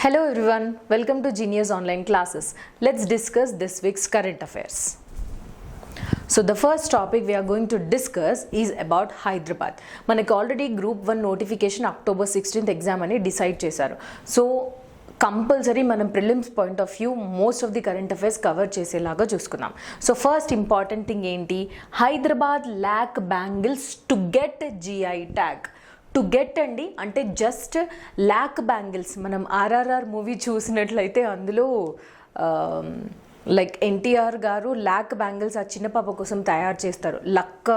Hello everyone, welcome to Genius Online Classes. Let's discuss this week's current affairs. So the first topic we are going to discuss is about Hyderabad. మనకి already group 1 notification October 16th exam అని decide చేశారు. So compulsory మనం prelims point of view most of the current affairs cover చేసేలాగా చూసుకుందాం. So first important thing ఏంటి, Hyderabad lakh bangles to get GI tag. To get అండి అంటే just lakh bangles. మనం RRR movie చూసినట్లయితే అందులో లైక్ ఎన్టీఆర్ గారు ల్యాక్ బ్యాంగిల్స్ ఆ చిన్న పాప కోసం తయారు చేస్తారు, లక్క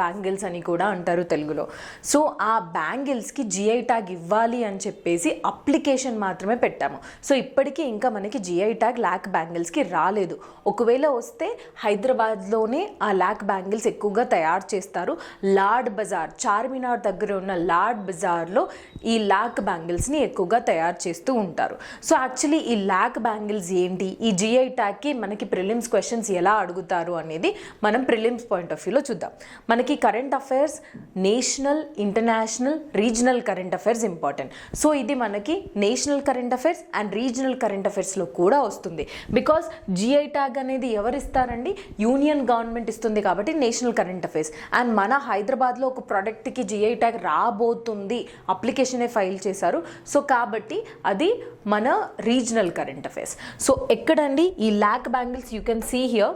బ్యాంగిల్స్ అని కూడా అంటారు తెలుగులో. సో ఆ బ్యాంగిల్స్కి జిఐ ట్యాగ్ ఇవ్వాలి అని చెప్పేసి అప్లికేషన్ మాత్రమే పెట్టాము. సో ఇప్పటికీ ఇంకా మనకి జిఐ ట్యాగ్ ల్యాక్ బ్యాంగిల్స్కి రాలేదు. ఒకవేళ వస్తే హైదరాబాద్లోనే ఆ ల్యాక్ బ్యాంగిల్స్ ఎక్కువగా తయారు చేస్తారు. లార్డ్ బజార్, చార్మినార్ దగ్గర ఉన్న లార్డ్ బజార్లో ఈ ల్యాక్ బ్యాంగిల్స్ని ఎక్కువగా తయారు చేస్తూ ఉంటారు. సో యాక్చువల్లీ ఈ ల్యాక్ బ్యాంగిల్స్ ఏంటి, ఈ జిఐ ట్యాగ్ మనకి ప్రిలిమ్స్ క్వశ్చన్స్ ఎలా అడుగుతారు అనేది మనం ప్రిలిమ్స్ పాయింట్ ఆఫ్ వ్యూలో చూద్దాం. మనకి current affairs national, international, regional current affairs important. So ఇది మనకి national current affairs and regional current అఫైర్స్లో కూడా వస్తుంది. బికాస్ జిఐ ట్యాగ్ అనేది ఎవరు ఇస్తారండి, యూనియన్ గవర్నమెంట్ ఇస్తుంది కాబట్టి నేషనల్ కరెంట్ అఫైర్స్. అండ్ మన హైదరాబాద్లో ఒక ప్రోడక్ట్కి జిఐ ట్యాగ్ రాబోతుంది, అప్లికేషనే ఫైల్ చేశారు. సో కాబట్టి అది మన రీజనల్ కరెంట్ అఫైర్స్. సో ఎక్కడండి ఈ lakh bangles, you can see here,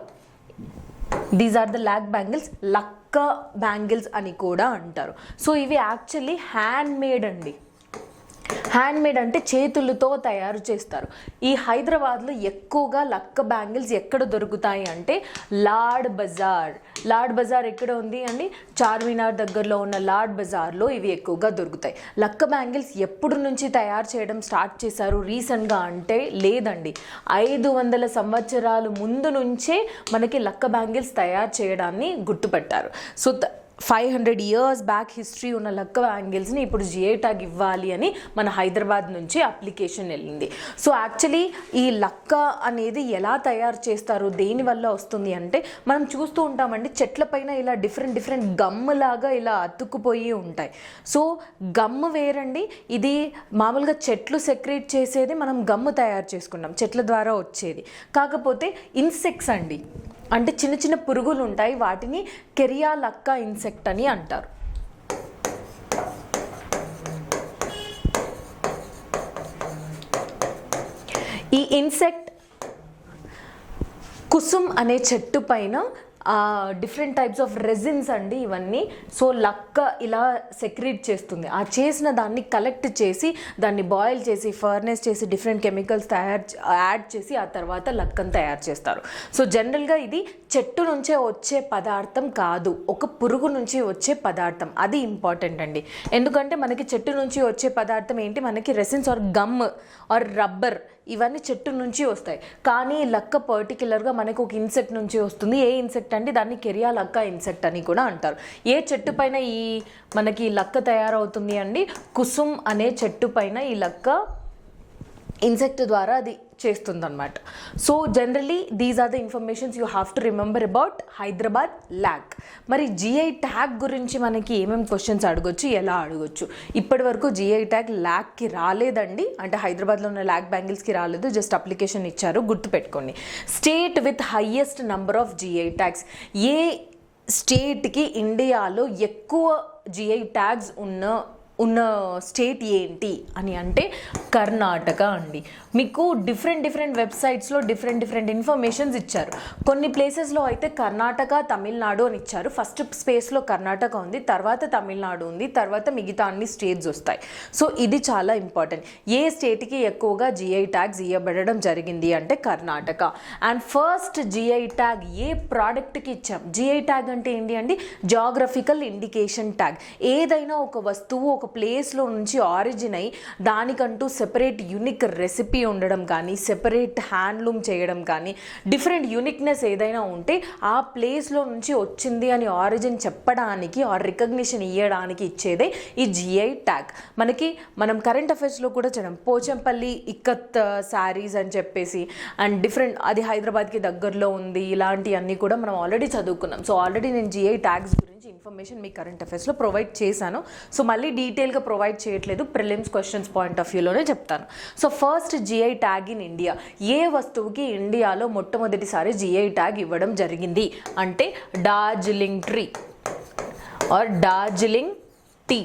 these are the lakh bangles, lakka bangles అని కూడా అంటారు. సో ఇవి యాక్చువల్లీ హ్యాండ్ మేడ్ అండి. హ్యాండ్ మేడ్ అంటే చేతులతో తయారు చేస్తారు. ఈ హైదరాబాద్లో ఎక్కువగా లక్క బ్యాంగిల్స్ ఎక్కడ దొరుకుతాయి అంటే లార్డ్ బజార్. లార్డ్ బజార్ ఎక్కడ ఉంది అండి, చార్మినార్ దగ్గరలో ఉన్న లార్డ్ బజార్లో ఇవి ఎక్కువగా దొరుకుతాయి. లక్క బ్యాంగిల్స్ ఎప్పుడు నుంచి తయారు చేయడం స్టార్ట్ చేశారు రీసెంట్గా అంటే లేదండి, 500 సంవత్సరాల ముందు నుంచే మనకి లక్క బ్యాంగిల్స్ తయారు చేయడాన్ని గుర్తుపెట్టారు. సో 500 years బ్యాక్ హిస్టరీ ఉన్న లక్క బ్యాంగిల్స్ని ఇప్పుడు జిఐ ట్యాగ్ ఇవ్వాలి అని మన హైదరాబాద్ నుంచి అప్లికేషన్ వెళ్ళింది. సో యాక్చువల్లీ ఈ లక్క అనేది ఎలా తయారు చేస్తారు, దేనివల్ల వస్తుంది అంటే మనం చూస్తూ ఉంటామండి చెట్ల పైన ఇలా డిఫరెంట్ గమ్ లాగా ఇలా అతుక్కుపోయి ఉంటాయి. సో గమ్ వేరండి, ఇది మామూలుగా చెట్లు సెక్రేట్ చేసేది, మనం గమ్ తయారు చేసుకున్నాం చెట్ల ద్వారా వచ్చేది. కాకపోతే ఇన్సెక్ట్స్ అండి, అంటే చిన్న చిన్న పురుగులు ఉంటాయి, వాటిని కెరియా లక్క ఇన్సెక్ట్ అని అంటారు. ఈ ఇన్సెక్ట్ కుసుమ్ అనే చెట్టు పైన డిఫరెంట్ టైప్స్ ఆఫ్ రెజిన్స్ అండి ఇవన్నీ. సో లక్క ఇలా సెక్రీట్ చేస్తుంది, ఆ చేసిన దాన్ని కలెక్ట్ చేసి దాన్ని బాయిల్ చేసి ఫర్నెస్ చేసి డిఫరెంట్ కెమికల్స్ యాడ్ చేసి ఆ తర్వాత లక్కను తయారు చేస్తారు. సో జనరల్గా ఇది చెట్టు నుంచే వచ్చే పదార్థం కాదు, ఒక పురుగు నుంచి వచ్చే పదార్థం. అది ఇంపార్టెంట్ అండి, ఎందుకంటే మనకి చెట్టు నుంచి వచ్చే పదార్థం ఏంటి, మనకి resins or gum or rubber ఇవన్నీ చెట్టు నుంచి వస్తాయి. కానీ లక్క పర్టికులర్గా మనకు ఒక ఇన్సెక్ట్ నుంచి వస్తుంది. ఏ ఇన్సెక్ట్ అంటే దాన్ని కెరియా లక్క ఇన్సెక్ట్ అని కూడా అంటారు. ఏ చెట్టు పైన ఈ మనకి లక్క తయారవుతుంది అండి, కుసుమ్ అనే చెట్టు పైన ఈ లక్క ఇన్సెక్ట్ ద్వారా అది చేస్తుందన్నమాట. So generally these are the informations you have to remember about Hyderabad lac. మరి జిఐ ట్యాగ్ గురించి మనకి ఏమేమి క్వశ్చన్స్ అడగొచ్చు, ఎలా అడగొచ్చు? ఇప్పటి వరకు జిఐ ట్యాగ్ ల్యాక్కి రాలేదండి, అంటే హైదరాబాద్లో ఉన్న ల్యాక్ బ్యాంగిల్స్కి రాలేదు, జస్ట్ అప్లికేషన్ ఇచ్చారు, గుర్తుపెట్టుకోండి. State with highest number of GI tags. ఏ స్టేట్కి ఇండియాలో ఎక్కువ జిఐ ట్యాగ్స్ ఉన్న స్టేట్ ఏంటి అని అంటే కర్ణాటక అండి. మీకు డిఫరెంట్ వెబ్సైట్స్లో డిఫరెంట్ ఇన్ఫర్మేషన్స్ ఇచ్చారు. కొన్ని ప్లేసెస్లో అయితే కర్ణాటక, తమిళనాడు అని ఇచ్చారు. ఫస్ట్ స్పేస్లో కర్ణాటక ఉంది, తర్వాత తమిళనాడు ఉంది, తర్వాత మిగతా అన్ని స్టేట్స్ వస్తాయి. సో ఇది చాలా ఇంపార్టెంట్. ఏ స్టేట్కి ఎక్కువగా జిఐ ట్యాగ్స్ ఇవ్వబడడం జరిగింది అంటే Karnataka. And first GI tag ఏ ప్రోడక్ట్కి ఇచ్చాం. జిఐ ట్యాగ్ అంటే ఏంటి అండి, జాగ్రఫికల్ ఇండికేషన్ ట్యాగ్. ఏదైనా ఒక వస్తువు ఒక ప్లేస్లో నుంచి ఆరిజిన్ అయ్యి దానికంటూ సెపరేట్ యూనిక్ రెసిపీ ఉండడం కానీ, సెపరేట్ హ్యాండ్లూమ్ చేయడం కానీ, డిఫరెంట్ యూనిక్నెస్ ఏదైనా ఉంటే ఆ ప్లేస్లో నుంచి వచ్చింది అని ఆరిజిన్ చెప్పడానికి ఆర్ రికగ్నిషన్ ఇవ్వడానికి ఇచ్చేదే ఈ జిఐ ట్యాగ్. మనం కరెంట్ అఫైర్స్లో కూడా చూడం, పోచంపల్లి ఇక్కత్ శారీస్ అని చెప్పేసి అండ్ డిఫరెంట్, అది హైదరాబాద్కి దగ్గరలో ఉంది, ఇలాంటివన్నీ కూడా మనం ఆల్రెడీ చదువుకున్నాం. సో ఆల్రెడీ నేను జిఐ ట్యాగ్స్ గురించి గురించి ఇన్ఫర్మేషన్ మీ కరెంట్ అఫైర్స్లో ప్రొవైడ్ చేశాను. సో మళ్ళీ డీటెయిల్గా ప్రొవైడ్ చేయట్లేదు, ప్రిలిమ్స్ క్వశ్చన్స్ పాయింట్ ఆఫ్ వ్యూలోనే చెప్తాను. So first GI tag in India. ఏ వస్తువుకి ఇండియాలో మొట్టమొదటిసారి జిఐ ట్యాగ్ ఇవ్వడం జరిగింది అంటే Darjeeling tree or Darjeeling tea.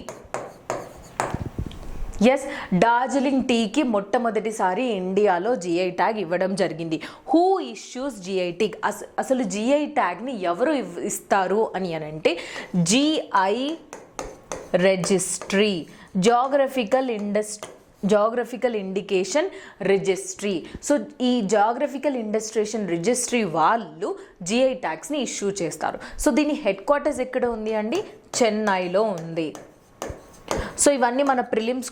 Yes, Darjeeling టీకి మొట్టమొదటిసారి ఇండియాలో జిఐ ట్యాగ్ ఇవ్వడం జరిగింది. Who issues GI tag? అసలు జిఐ ట్యాగ్ని ఎవరు ఇస్తారు అని అంటే GI registry, geographical indication registry. So ఈ జాగ్రఫికల్ ఇండస్ట్రేషన్ రిజిస్ట్రీ వాళ్ళు జిఐ ట్యాగ్స్ని ఇష్యూ చేస్తారు. సో దీని హెడ్ క్వార్టర్స్ ఎక్కడ ఉంది అండి? చెన్నైలో ఉంది. సో ఇవన్నీ మన prelims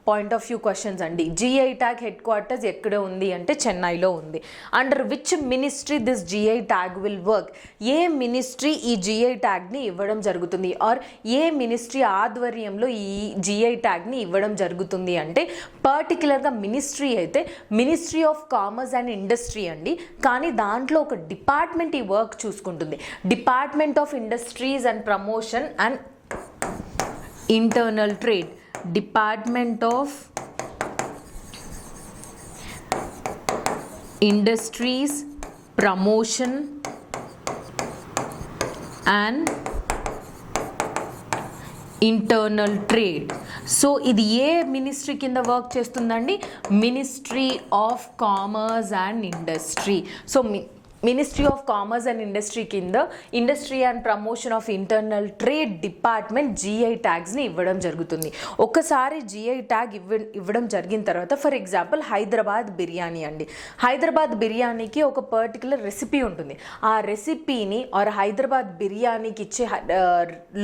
point of view questions అండి. జిఐ ట్యాగ్ హెడ్ క్వార్టర్స్ ఎక్కడ ఉంది అంటే చెన్నైలో ఉంది. Under which ministry this GI tag will work? A ministry ఈ జిఐ ట్యాగ్ని ఇవ్వడం జరుగుతుంది ఆర్ ఏ మినిస్ట్రీ ఆధ్వర్యంలో ఈ జిఐ ట్యాగ్ని ఇవ్వడం జరుగుతుంది అంటే పర్టికులర్గా మినిస్ట్రీ అయితే ministry of commerce and industry అండి. కానీ దాంట్లో ఒక డిపార్ట్మెంట్ ఈ వర్క్ చూసుకుంటుంది. Department of industries and promotion and internal trade, department of industries promotion and internal trade. So ఇది ఏ మినిస్ట్రీ కింద వర్క్ చేస్తుందండి? Ministry of commerce and industry. So ministry of commerce and industry కింద industry and promotion of internal trade department GI ట్యాగ్స్ని ఇవ్వడం జరుగుతుంది. ఒకసారి GI tag ఇవ్వడం జరిగిన తర్వాత, ఫర్ ఎగ్జాంపుల్ హైదరాబాద్ బిర్యానీ అండి. హైదరాబాద్ బిర్యానీకి ఒక పర్టికులర్ రెసిపీ ఉంటుంది. ఆ రెసిపీని ఆర్ హైదరాబాద్ బిర్యానీకి ఇచ్చే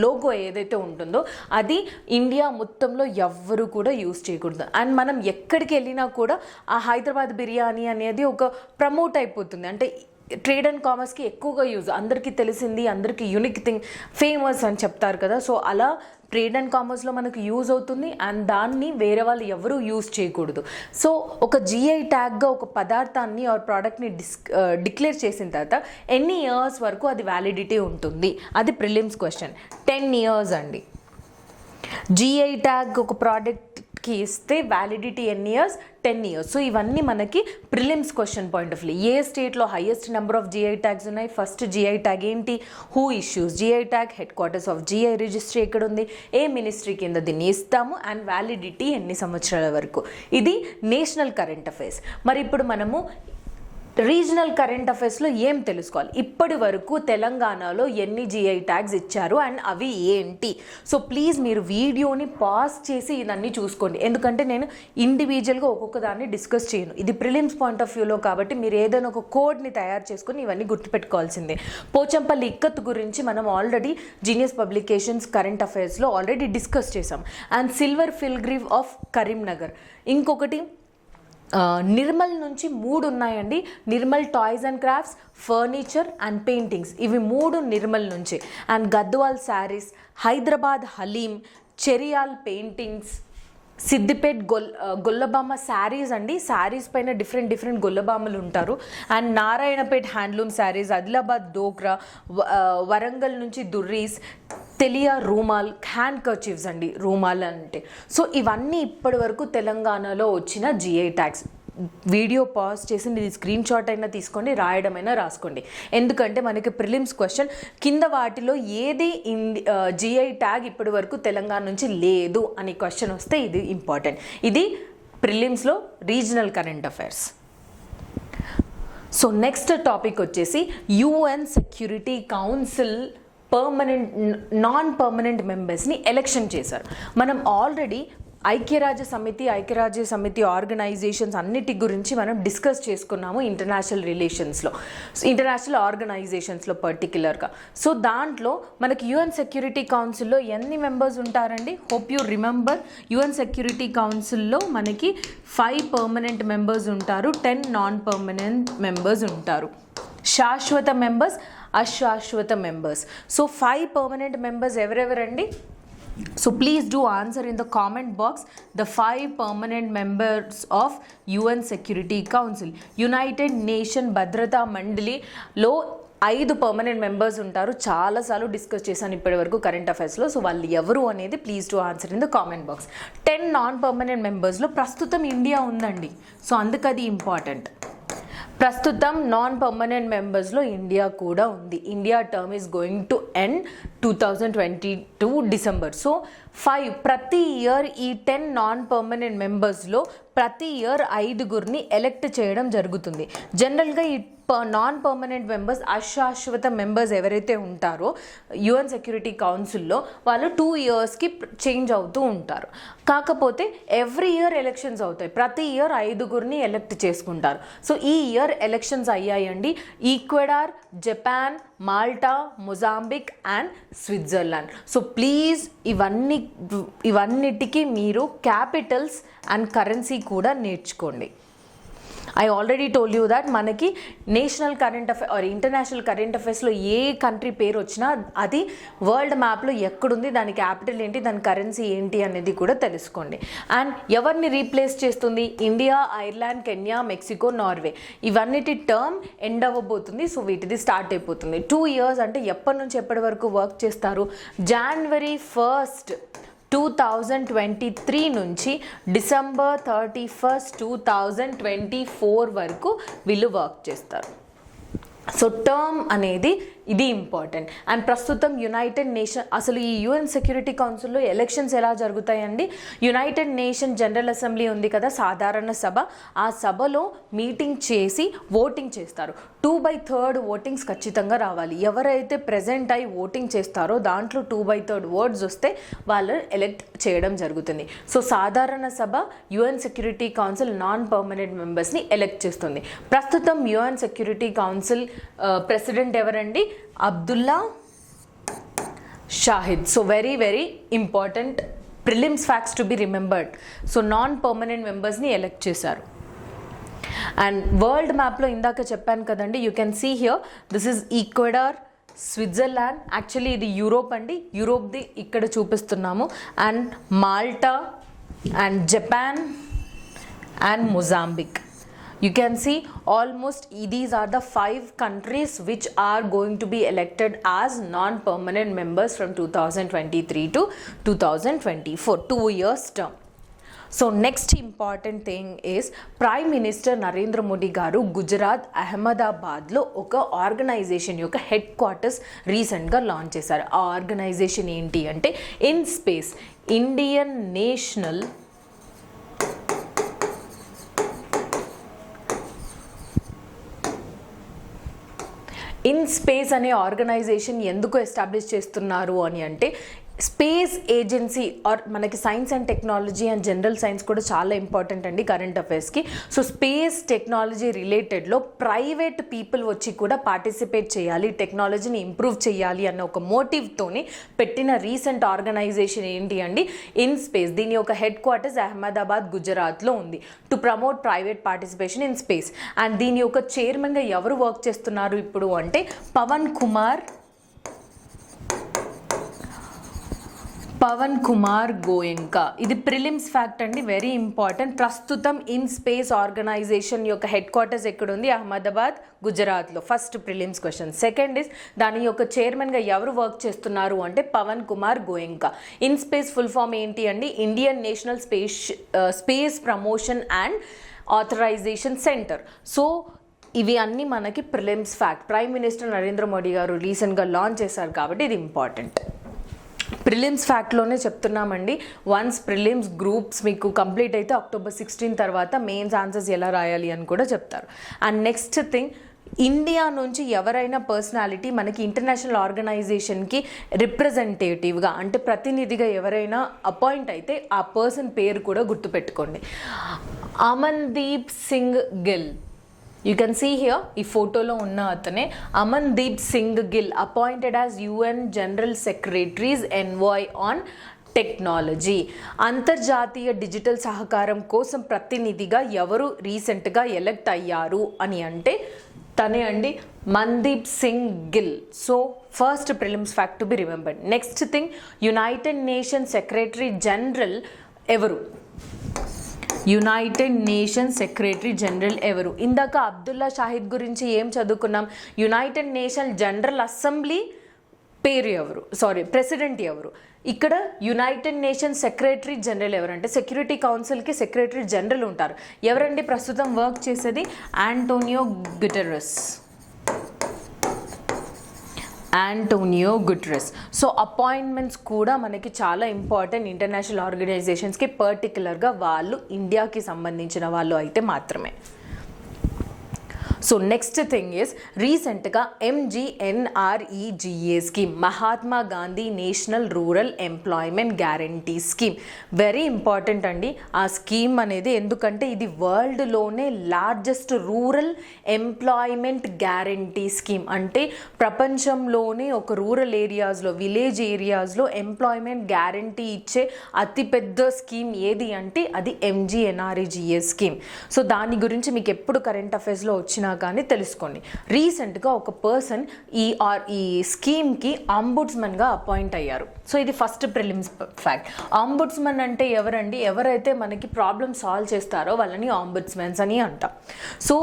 లోగో ఏదైతే ఉంటుందో అది ఇండియా మొత్తంలో ఎవ్వరు కూడా యూజ్ చేయకూడదు. అండ్ మనం ఎక్కడికి వెళ్ళినా కూడా ఆ హైదరాబాద్ బిర్యానీ అనేది ఒక ప్రమోట్ అయిపోతుంది. అంటే ట్రేడ్ అండ్ కామర్స్కి ఎక్కువగా యూజ్, అందరికీ తెలిసింది, అందరికీ యూనిక్ థింగ్, ఫేమస్ అని చెప్తారు కదా. సో అలా ట్రేడ్ అండ్ కామర్స్లో మనకు యూజ్ అవుతుంది అండ్ దాన్ని వేరే వాళ్ళు ఎవరూ యూజ్ చేయకూడదు. సో ఒక జిఐ ట్యాగ్గా ఒక పదార్థాన్ని ఆర్ ప్రోడక్ట్ని డిక్లేర్ చేసిన తర్వాత ఎన్ని ఇయర్స్ వరకు అది వ్యాలిడిటీ ఉంటుంది? అది ప్రిలిమ్స్ క్వశ్చన్. 10 years అండి. జిఐ ట్యాగ్ ఒక ప్రోడక్ట్కి ఇస్తే వ్యాలిడిటీ ఎన్ని ఇయర్స్? 10 years. సో ఇవన్నీ మనకి prelims question point of view. ఏ స్టేట్లో highest number of GI tags ఉన్నాయి? ఫస్ట్ జిఐ ట్యాగ్ ఏంటి? Who issues GI tag? Headquarters of GI registry ఎక్కడ ఉంది? ఏ మినిస్ట్రీ కింద దీన్ని ఇస్తాము? అండ్ వ్యాలిడిటీ ఎన్ని సంవత్సరాల వరకు? ఇది నేషనల్ కరెంట్ అఫైర్స్. మరి ఇప్పుడు మనము రీజనల్ కరెంట్ అఫైర్స్లో ఏం తెలుసుకోవాలి? ఇప్పటి వరకు తెలంగాణలో ఎన్ని జిఐ ట్యాగ్స్ ఇచ్చారు అండ్ అవి ఏంటి? సో ప్లీజ్ మీరు వీడియోని పాజ్ చేసి ఇదన్నీ చూసుకోండి, ఎందుకంటే నేను ఇండివిజువల్గా ఒక్కొక్క దాన్ని డిస్కస్ చేయను. ఇది ప్రిలిమ్స్ పాయింట్ ఆఫ్ వ్యూలో కాబట్టి మీరు ఏదైనా ఒక కోడ్ని తయారు చేసుకొని ఇవన్నీ గుర్తుపెట్టుకోవాల్సిందే. పోచంపల్లి ఇక్కత్ గురించి మనం ఆల్రెడీ జీనియస్ పబ్లికేషన్స్ కరెంట్ అఫైర్స్లో ఆల్రెడీ డిస్కస్ చేసాం. And silver filigree of Karimnagar. ఇంకొకటి నిర్మల్ నుంచి 3 ఉన్నాయండి. Nirmal toys and crafts, furniture and paintings, ఇవి 3 నిర్మల్ నుంచి. అండ్ గద్వాల్ శారీస్, హైదరాబాద్ హలీం, చెరియాల్ పెయింటింగ్స్, సిద్దిపేట్ గొల్లబామ శారీస్ అండి. శారీస్ పైన డిఫరెంట్ గొల్లబామలు ఉంటారు. అండ్ నారాయణపేట్ హ్యాండ్లూమ్ శారీస్, ఆదిలాబాద్ డోక్రా, వరంగల్ నుంచి దుర్రీస్, తెలియా రూమాల్, హ్యాండ్ కర్చీఫ్స్ అండి రూమాల్ అంటే. సో ఇవన్నీ ఇప్పటి వరకు తెలంగాణలో వచ్చిన జిఐ ట్యాగ్స్. వీడియో పాజ్ చేసి ఇది స్క్రీన్ షాట్ అయినా తీసుకోండి, రాయడమైనా రాసుకోండి, ఎందుకంటే మనకి ప్రిలిమ్స్ క్వశ్చన్ కింద వాటిలో ఏది జిఐ ట్యాగ్ ఇప్పటి వరకు తెలంగాణ నుంచి లేదు అని క్వశ్చన్ వస్తే ఇది ఇంపార్టెంట్. ఇది ప్రిలిమ్స్లో regional current affairs. So next topic వచ్చేసి UN security council non permanent మెంబర్స్ని ఎలక్షన్ చేశారు. మనం ఆల్రెడీ ఐక్యరాజ్య సమితి ఆర్గనైజేషన్స్ అన్నిటి గురించి మనం డిస్కస్ చేసుకున్నాము ఇంటర్నేషనల్ ఆర్గనైజేషన్స్లో పర్టిక్యులర్గా. సో దాంట్లో మనకి UN సెక్యూరిటీ కౌన్సిల్లో ఎన్ని మెంబర్స్ ఉంటారండి? Hope you remember. UN security కౌన్సిల్లో మనకి 5 పర్మనెంట్ మెంబర్స్ ఉంటారు, 10 నాన్ పర్మనెంట్ మెంబర్స్ ఉంటారు. శాశ్వత మెంబర్స్, అశాశ్వత మెంబర్స్. సో 5 పర్మనెంట్ మెంబర్స్ ఎవరెవరండి? So please do answer in the comment box the 5 permanent members of UN Security Council. United Nation Bhadrata Mandali లో 5 permanent members ఉంటారు. చాలాసార్లు discuss చేశాను ఇప్పటి వరకు కరెంట్ అఫైర్స్లో. సో వాళ్ళు ఎవరు అనేది please to answer in the comment box. 10 non permanent మెంబర్స్లో ప్రస్తుతం ఇండియా ఉందండి. సో అందుకది ఇంపార్టెంట్. ప్రస్తుతం నాన్ పర్మనెంట్ మెంబర్స్లో ఇండియా కూడా ఉంది. India term is going to end 2022 December. So 5 ప్రతి ఇయర్ ఈ 10 నాన్ పర్మనెంట్ మెంబర్స్లో ప్రతి ఇయర్ 5గురిని ఎలెక్ట్ చేయడం జరుగుతుంది. జనరల్గా ఈ నాన్ పర్మనెంట్ మెంబర్స్, అశాశ్వత మెంబర్స్ ఎవరైతే ఉంటారో యుఎన్ సెక్యూరిటీ కౌన్సిల్లో వాళ్ళు 2 ఇయర్స్కి చేంజ్ అవుతూ ఉంటారు. కాకపోతే ఎవ్రీ ఇయర్ ఎలక్షన్స్ అవుతాయి. ప్రతి ఇయర్ 5గురిని ఎలెక్ట్ చేసుకుంటారు. సో ఈ ఇయర్ ఎలక్షన్స్ అయ్యాయండి. Ecuador, Japan, Malta, Mozambique and Switzerland. So please ఇవన్నిటికీ మీరు క్యాపిటల్స్ అండ్ కరెన్సీ కూడా నేర్చుకోండి. I already told you that మనకి national current affair or international current అఫైర్స్లో ఏ కంట్రీ పేరు వచ్చినా అది వరల్డ్ మ్యాప్లో ఎక్కడుంది, దాని క్యాపిటల్ ఏంటి, దాని కరెన్సీ ఏంటి అనేది కూడా తెలుసుకోండి. అండ్ ఎవరిని రీప్లేస్ చేస్తుంది? India, Ireland, Kenya, Mexico, Norway. ఇవన్నిటి టర్మ్ ఎండ్ అవ్వబోతుంది. సో వీటిది స్టార్ట్ అయిపోతుంది. 2 ఇయర్స్ అంటే ఎప్పటి నుంచి ఎప్పటి వరకు వర్క్ చేస్తారు? January 1st 2023 నుంచి December 31st 2024 వరకు వీళ్ళు వర్క్ చేస్తారు. సో టర్మ్ అనేది ఇది ఇంపార్టెంట్. అండ్ ప్రస్తుతం యునైటెడ్ నేషన్ అసలు ఈ యుఎన్ సెక్యూరిటీ కౌన్సిల్లో ఎలక్షన్స్ ఎలా జరుగుతాయండి? యునైటెడ్ నేషన్ జనరల్ అసెంబ్లీ ఉంది కదా, సాధారణ సభ. ఆ సభలో మీటింగ్ చేసి ఓటింగ్ చేస్తారు. 2/3 ఓటింగ్స్ ఖచ్చితంగా రావాలి. ఎవరైతే ప్రెజెంట్ అయి ఓటింగ్ చేస్తారో దాంట్లో 2/3 వర్డ్స్ వస్తే వాళ్ళు ఎలెక్ట్ చేయడం జరుగుతుంది. సో సాధారణ సభ UN security council non permanent మెంబర్స్ని ఎలెక్ట్ చేస్తుంది. ప్రస్తుతం యుఎన్ సెక్యూరిటీ కౌన్సిల్ ప్రెసిడెంట్ ఎవరండి? Abdulla Shahid. So very very important prelims facts to be remembered. So non permanent మెంబర్స్ని ఎలెక్ట్ చేశారు. అండ్ వరల్డ్ మ్యాప్లో ఇందాక చెప్పాను కదండి, you can see here this is Ecuador, Switzerland. Actually ఇది యూరోప్ అండి. యూరోప్ది ఇక్కడ చూపిస్తున్నాము. And Malta and Japan and Mozambique. You can see almost these are the 5 countries which are going to be elected as non-permanent members from 2023 to 2024, 2 years term. So next important thing is Prime Minister Narendra Modi garu Gujarat Ahmedabadlo oka organization yoka headquarters recent ga launch chesaru. Aa organization enti ante IN-SPACE, Indian National IN-SPACE అనే organisation ఎందుకు establish చేస్తున్నారు అని అంటే, space agency or మనకి science and technology and general science కూడా చాలా important అండి current అఫైర్స్కి. సో స్పేస్ టెక్నాలజీ రిలేటెడ్లో ప్రైవేట్ పీపుల్ వచ్చి కూడా పార్టిసిపేట్ చేయాలి, టెక్నాలజీని ఇంప్రూవ్ చేయాలి అన్న ఒక మోటివ్తోని పెట్టిన రీసెంట్ ఆర్గనైజేషన్ ఏంటి అండి? IN-SPACE. దీని యొక్క హెడ్ క్వార్టర్స్ అహ్మదాబాద్, గుజరాత్లో ఉంది. To promote private participation in space. And దీని యొక్క చైర్మన్గా ఎవరు వర్క్ చేస్తున్నారు ఇప్పుడు అంటే పవన్ కుమార్ గోయంకా. ఇది ప్రిలిమ్స్ ఫ్యాక్ట్ అండి, వెరీ ఇంపార్టెంట్. ప్రస్తుతం IN-SPACE ఆర్గనైజేషన్ యొక్క హెడ్ క్వార్టర్స్ ఎక్కడుంది? అహ్మదాబాద్, గుజరాత్లో. First prelims question. Second is దాని యొక్క చైర్మన్గా ఎవరు వర్క్ చేస్తున్నారు అంటే Pawan Kumar Goenka. IN-SPACE full form ఏంటి అండి? Indian national space promotion and authorisation centre. So ఇవి అన్నీ మనకి prelims fact. Prime minister Narendra Modi గారు రీసెంట్గా లాంచ్ చేశారు కాబట్టి ఇది ఇంపార్టెంట్. ప్రిలిమ్స్ ఫ్యాక్ట్లోనే చెప్తున్నామండి. వన్స్ ప్రిలిమ్స్ గ్రూప్స్ మీకు కంప్లీట్ అయితే October 16 తర్వాత మెయిన్స్ ఆన్సర్స్ ఎలా రాయాలి అని కూడా చెప్తారు. అండ్ నెక్స్ట్ థింగ్, ఇండియా నుంచి ఎవరైనా పర్సనాలిటీ మనకి ఇంటర్నేషనల్ ఆర్గనైజేషన్కి రిప్రజెంటేటివ్గా అంటే ప్రతినిధిగా ఎవరైనా అపాయింట్ అయితే ఆ పర్సన్ పేరు కూడా గుర్తుపెట్టుకోండి. Amandeep Singh Gill. You can see here ఈ ఫోటోలో ఉన్న అతనే Amandeep Singh Gill, appointed as UN general secretaries envoy on technology. అంతర్జాతీయ డిజిటల్ సహకారం కోసం ప్రతినిధిగా ఎవరు రీసెంట్గా ఎలెక్ట్ అయ్యారు అని అంటే తనే అండి, Mandeep Singh Gill. So first prelims fact to be remembered. Next thing, United nation secretary general ఎవరు? యునైటెడ్ నేషన్స్ సెక్రటరీ జనరల్ ఎవరు? ఇందాక అబ్దుల్లా షాహిద్ గురించి ఏం చదువుకున్నాం? యునైటెడ్ నేషన్ జనరల్ అసెంబ్లీ పేరు ఎవరు, ప్రెసిడెంట్ ఎవరు? ఇక్కడ యునైటెడ్ నేషన్ సెక్రటరీ జనరల్ ఎవరంటే సెక్యూరిటీ కౌన్సిల్కి సెక్రటరీ జనరల్ ఉంటారు. ఎవరండి ప్రస్తుతం వర్క్ చేసేది? Antonio Guterres. సో అపాయింట్మెంట్స్ కూడా మనకి చాలా ఇంపార్టెంట్ ఇంటర్నేషనల్ ఆర్గనైజేషన్స్కి, పర్టికులర్గా వాళ్ళు ఇండియాకి సంబంధించిన వాళ్ళు అయితే మాత్రమే. సో నెక్స్ట్ థింగ్ ఈస్ రీసెంట్గా MGNREGA scheme, Mahatma Gandhi national rural employment guarantee scheme, very important అండి ఆ స్కీమ్ అనేది. ఎందుకంటే ఇది వరల్డ్లోనే largest rural employment guarantee scheme. అంటే ప్రపంచంలోనే ఒక రూరల్ ఏరియాస్లో, విలేజ్ ఏరియాస్లో ఎంప్లాయ్మెంట్ గ్యారంటీ ఇచ్చే అతిపెద్ద స్కీమ్ ఏది అంటే అది MGNREGA స్కీమ్. సో దాని గురించి మీకు ఎప్పుడు కరెంట్ అఫైర్స్లో వచ్చినా కానీ తెలుసుకోండి. రీసెంట్గా ఒక పర్సన్ ఈ స్కీమ్కి ఆంబుడ్స్మన్గా అపాయింట్ అయ్యారు. సో ఇది ఫస్ట్ ప్రిలిమ్స్ ఫ్యాక్ట్. ఆంబుడ్స్మన్ అంటే ఎవరండి? ఎవరైతే మనకి ప్రాబ్లమ్ సాల్వ్ చేస్తారో వాళ్ళని ఆంబుడ్స్మెన్స్ అని అంటాం. సో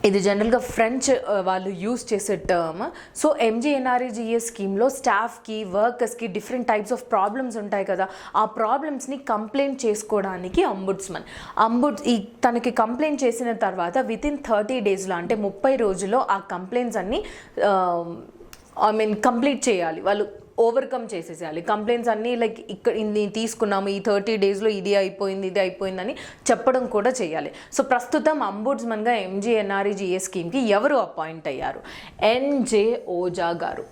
ఇది జనరల్గా ఫ్రెంచ్ వాళ్ళు యూజ్ చేసే టర్మ్. సో MGNREGA స్కీమ్లో స్టాఫ్కి, వర్కర్స్కి డిఫరెంట్ టైప్స్ ఆఫ్ ప్రాబ్లమ్స్ ఉంటాయి కదా, ఆ ప్రాబ్లమ్స్ని కంప్లైంట్ చేసుకోవడానికి తనకి కంప్లైంట్ చేసిన తర్వాత వితిన్ 30 డేస్లో అంటే 30 రోజుల్లో ఆ కంప్లైంట్స్ అన్నీ కంప్లీట్ చేయాలి, వాళ్ళు ఓవర్కమ్ చేసేసేయాలి. కంప్లైంట్స్ అన్నీ లైక్ ఇక్కడ ఇన్ని తీసుకున్నాము, ఈ 30 డేస్లో ఇది అయిపోయిందని చెప్పడం కూడా చేయాలి. సో ప్రస్తుతం అంబుడ్స్మన్గా MGNREGA స్కీమ్కి ఎవరు అపాయింట్ అయ్యారు? NJ ఓజా గారు.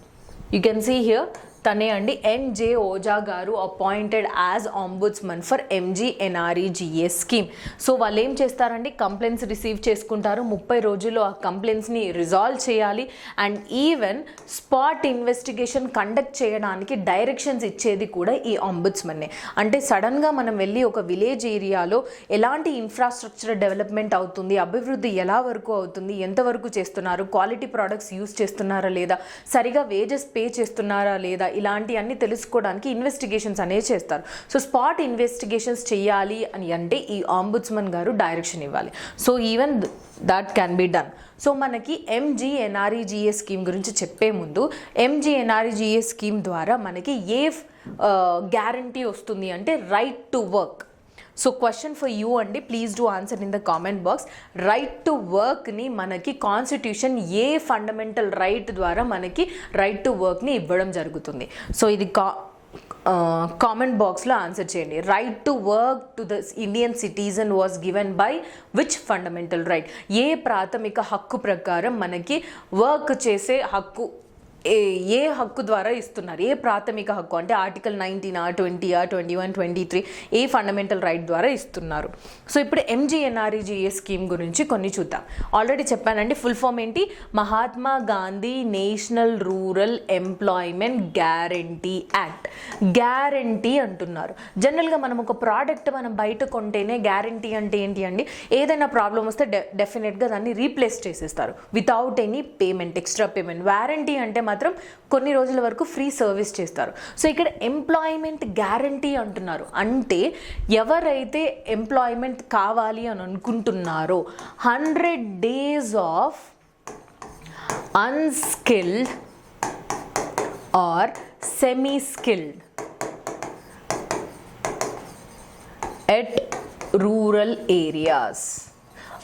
యూ కెన్ సీ హియర్ తనే అండి. NJ ఓజా గారు appointed as ombudsman for MGNREGA scheme. So వాళ్ళు ఏం చేస్తారండి? కంప్లైంట్స్ రిసీవ్ చేసుకుంటారు, 30 రోజుల్లో ఆ కంప్లైంట్స్ని రిజాల్వ్ చేయాలి. And even spot investigation conduct చేయడానికి డైరెక్షన్స్ ఇచ్చేది కూడా ఈ ఆంబుడ్స్మన్నే. అంటే సడన్గా మనం వెళ్ళి ఒక విలేజ్ ఏరియాలో ఎలాంటి ఇన్ఫ్రాస్ట్రక్చర్ డెవలప్మెంట్ అవుతుంది, అభివృద్ధి ఎలా వరకు అవుతుంది, ఎంతవరకు చేస్తున్నారు, క్వాలిటీ ప్రోడక్ట్స్ యూజ్ చేస్తున్నారా లేదా, సరిగా వేజెస్ పే చేస్తున్నారా లేదా, ఇలాంటి అన్ని తెలుసుకోవడానికి ఇన్వెస్టిగేషన్స్ అనేవి చేస్తారు. సో స్పాట్ ఇన్వెస్టిగేషన్స్ చేయాలి అని అంటే ఈ ఆంబుడ్స్మన్ గారు డైరెక్షన్ ఇవ్వాలి. So even that can be done. So మనకి MGNREGA స్కీమ్ గురించి చెప్పే ముందు MGNREGA స్కీమ్ ద్వారా మనకి ఏ గ్యారంటీ వస్తుంది అంటే right to work. So question for you అండి, please do answer in the comment box. Right to వర్క్ని మనకి కాన్స్టిట్యూషన్ ఏ ఫండమెంటల్ రైట్ ద్వారా మనకి రైట్ టు వర్క్ని ఇవ్వడం జరుగుతుంది? సో ఇది కామెంట్ బాక్స్లో ఆన్సర్ చేయండి. Right to work to the Indian citizen was given by which fundamental right? ఏ ప్రాథమిక హక్కు ప్రకారం మనకి వర్క్ చేసే హక్కు ఏ హక్కు ద్వారా ఇస్తున్నారు? ఏ ప్రాథమిక హక్కు అంటే ఆర్టికల్ 19, 20, 21, 23 ఏ ఫండమెంటల్ రైట్ ద్వారా ఇస్తున్నారు? సో ఇప్పుడు MGNREGA స్కీమ్ గురించి కొన్ని చూద్దాం. ఆల్రెడీ చెప్పానండి, ఫుల్ ఫామ్ ఏంటి? Mahatma Gandhi national rural employment guarantee act. Guarantee అంటున్నారు. జనరల్గా మనం ఒక ప్రోడక్ట్ మనం బయట కొంటేనే గ్యారంటీ అంటే ఏంటి అండి? ఏదైనా ప్రాబ్లం వస్తే డెఫినెట్గా దాన్ని రీప్లేస్ చేసేస్తారు without any payment, extra payment. Warranty అంటే మాత్రం కొన్ని రోజుల వరకు ఫ్రీ సర్వీస్ చేస్తారు. సో ఇక్కడ ఎంప్లాయ్మెంట్ గ్యారంటీ అంటున్నారు. అంటే ఎవరైతే ఎంప్లాయ్మెంట్ కావాలి అని అనుకుంటున్నారో 100 days of unskilled or semi skilled at rural areas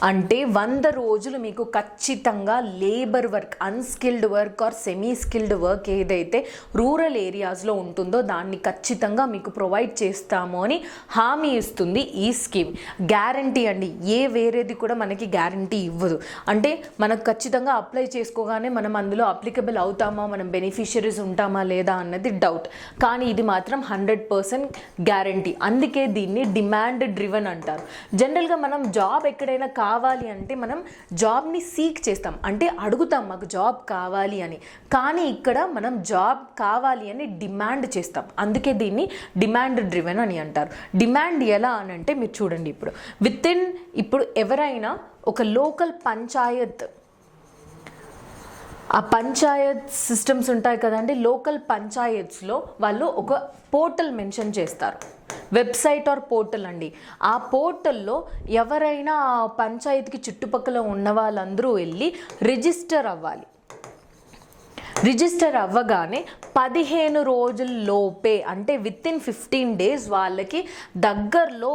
అంటే 100 రోజులు మీకు ఖచ్చితంగా labour work, unskilled work or semi skilled work ఏదైతే రూరల్ ఏరియాస్లో ఉంటుందో దాన్ని ఖచ్చితంగా మీకు ప్రొవైడ్ చేస్తాము అని హామీ ఇస్తుంది ఈ స్కీమ్. గ్యారంటీ అండి, ఏ వేరేది కూడా మనకి గ్యారంటీ ఇవ్వదు. అంటే మనకు ఖచ్చితంగా అప్లై చేసుకోగానే మనం అందులో అప్లికబుల్ అవుతామా, మనం బెనిఫిషియరీస్ ఉంటామా లేదా అన్నది డౌట్. కానీ ఇది మాత్రం 100% గ్యారంటీ. అందుకే దీన్ని డిమాండ్ డ్రివెన్ అంటారు. జనరల్గా మనం జాబ్ ఎక్కడైనా కావాలి అంటే మనం జాబ్ని సీక్ చేస్తాం, అంటే అడుగుతాం మాకు జాబ్ కావాలి అని. కానీ ఇక్కడ మనం జాబ్ కావాలి అని డిమాండ్ చేస్తాం. అందుకే దీన్ని డిమాండ్ డ్రివెన్ అని అంటారు. డిమాండ్ ఎలా అని అంటే మీరు చూడండి, ఇప్పుడు ఎవరైనా ఒక లోకల్ పంచాయత్ ఆ పంచాయత్ సిస్టమ్స్ ఉంటాయి కదండి, లోకల్ పంచాయత్స్లో వాళ్ళు ఒక పోర్టల్ మెన్షన్ చేస్తారు, వెబ్సైట్ ఆర్ పోర్టల్ అండి. ఆ పోర్టల్లో ఎవరైనా ఆ పంచాయతీకి చుట్టుపక్కల ఉన్న వాళ్ళందరూ వెళ్ళి రిజిస్టర్ అవ్వాలి. రిజిస్టర్ అవ్వగానే 15 రోజుల్లోపే, అంటే వితిన్ 15 డేస్ వాళ్ళకి దగ్గరలో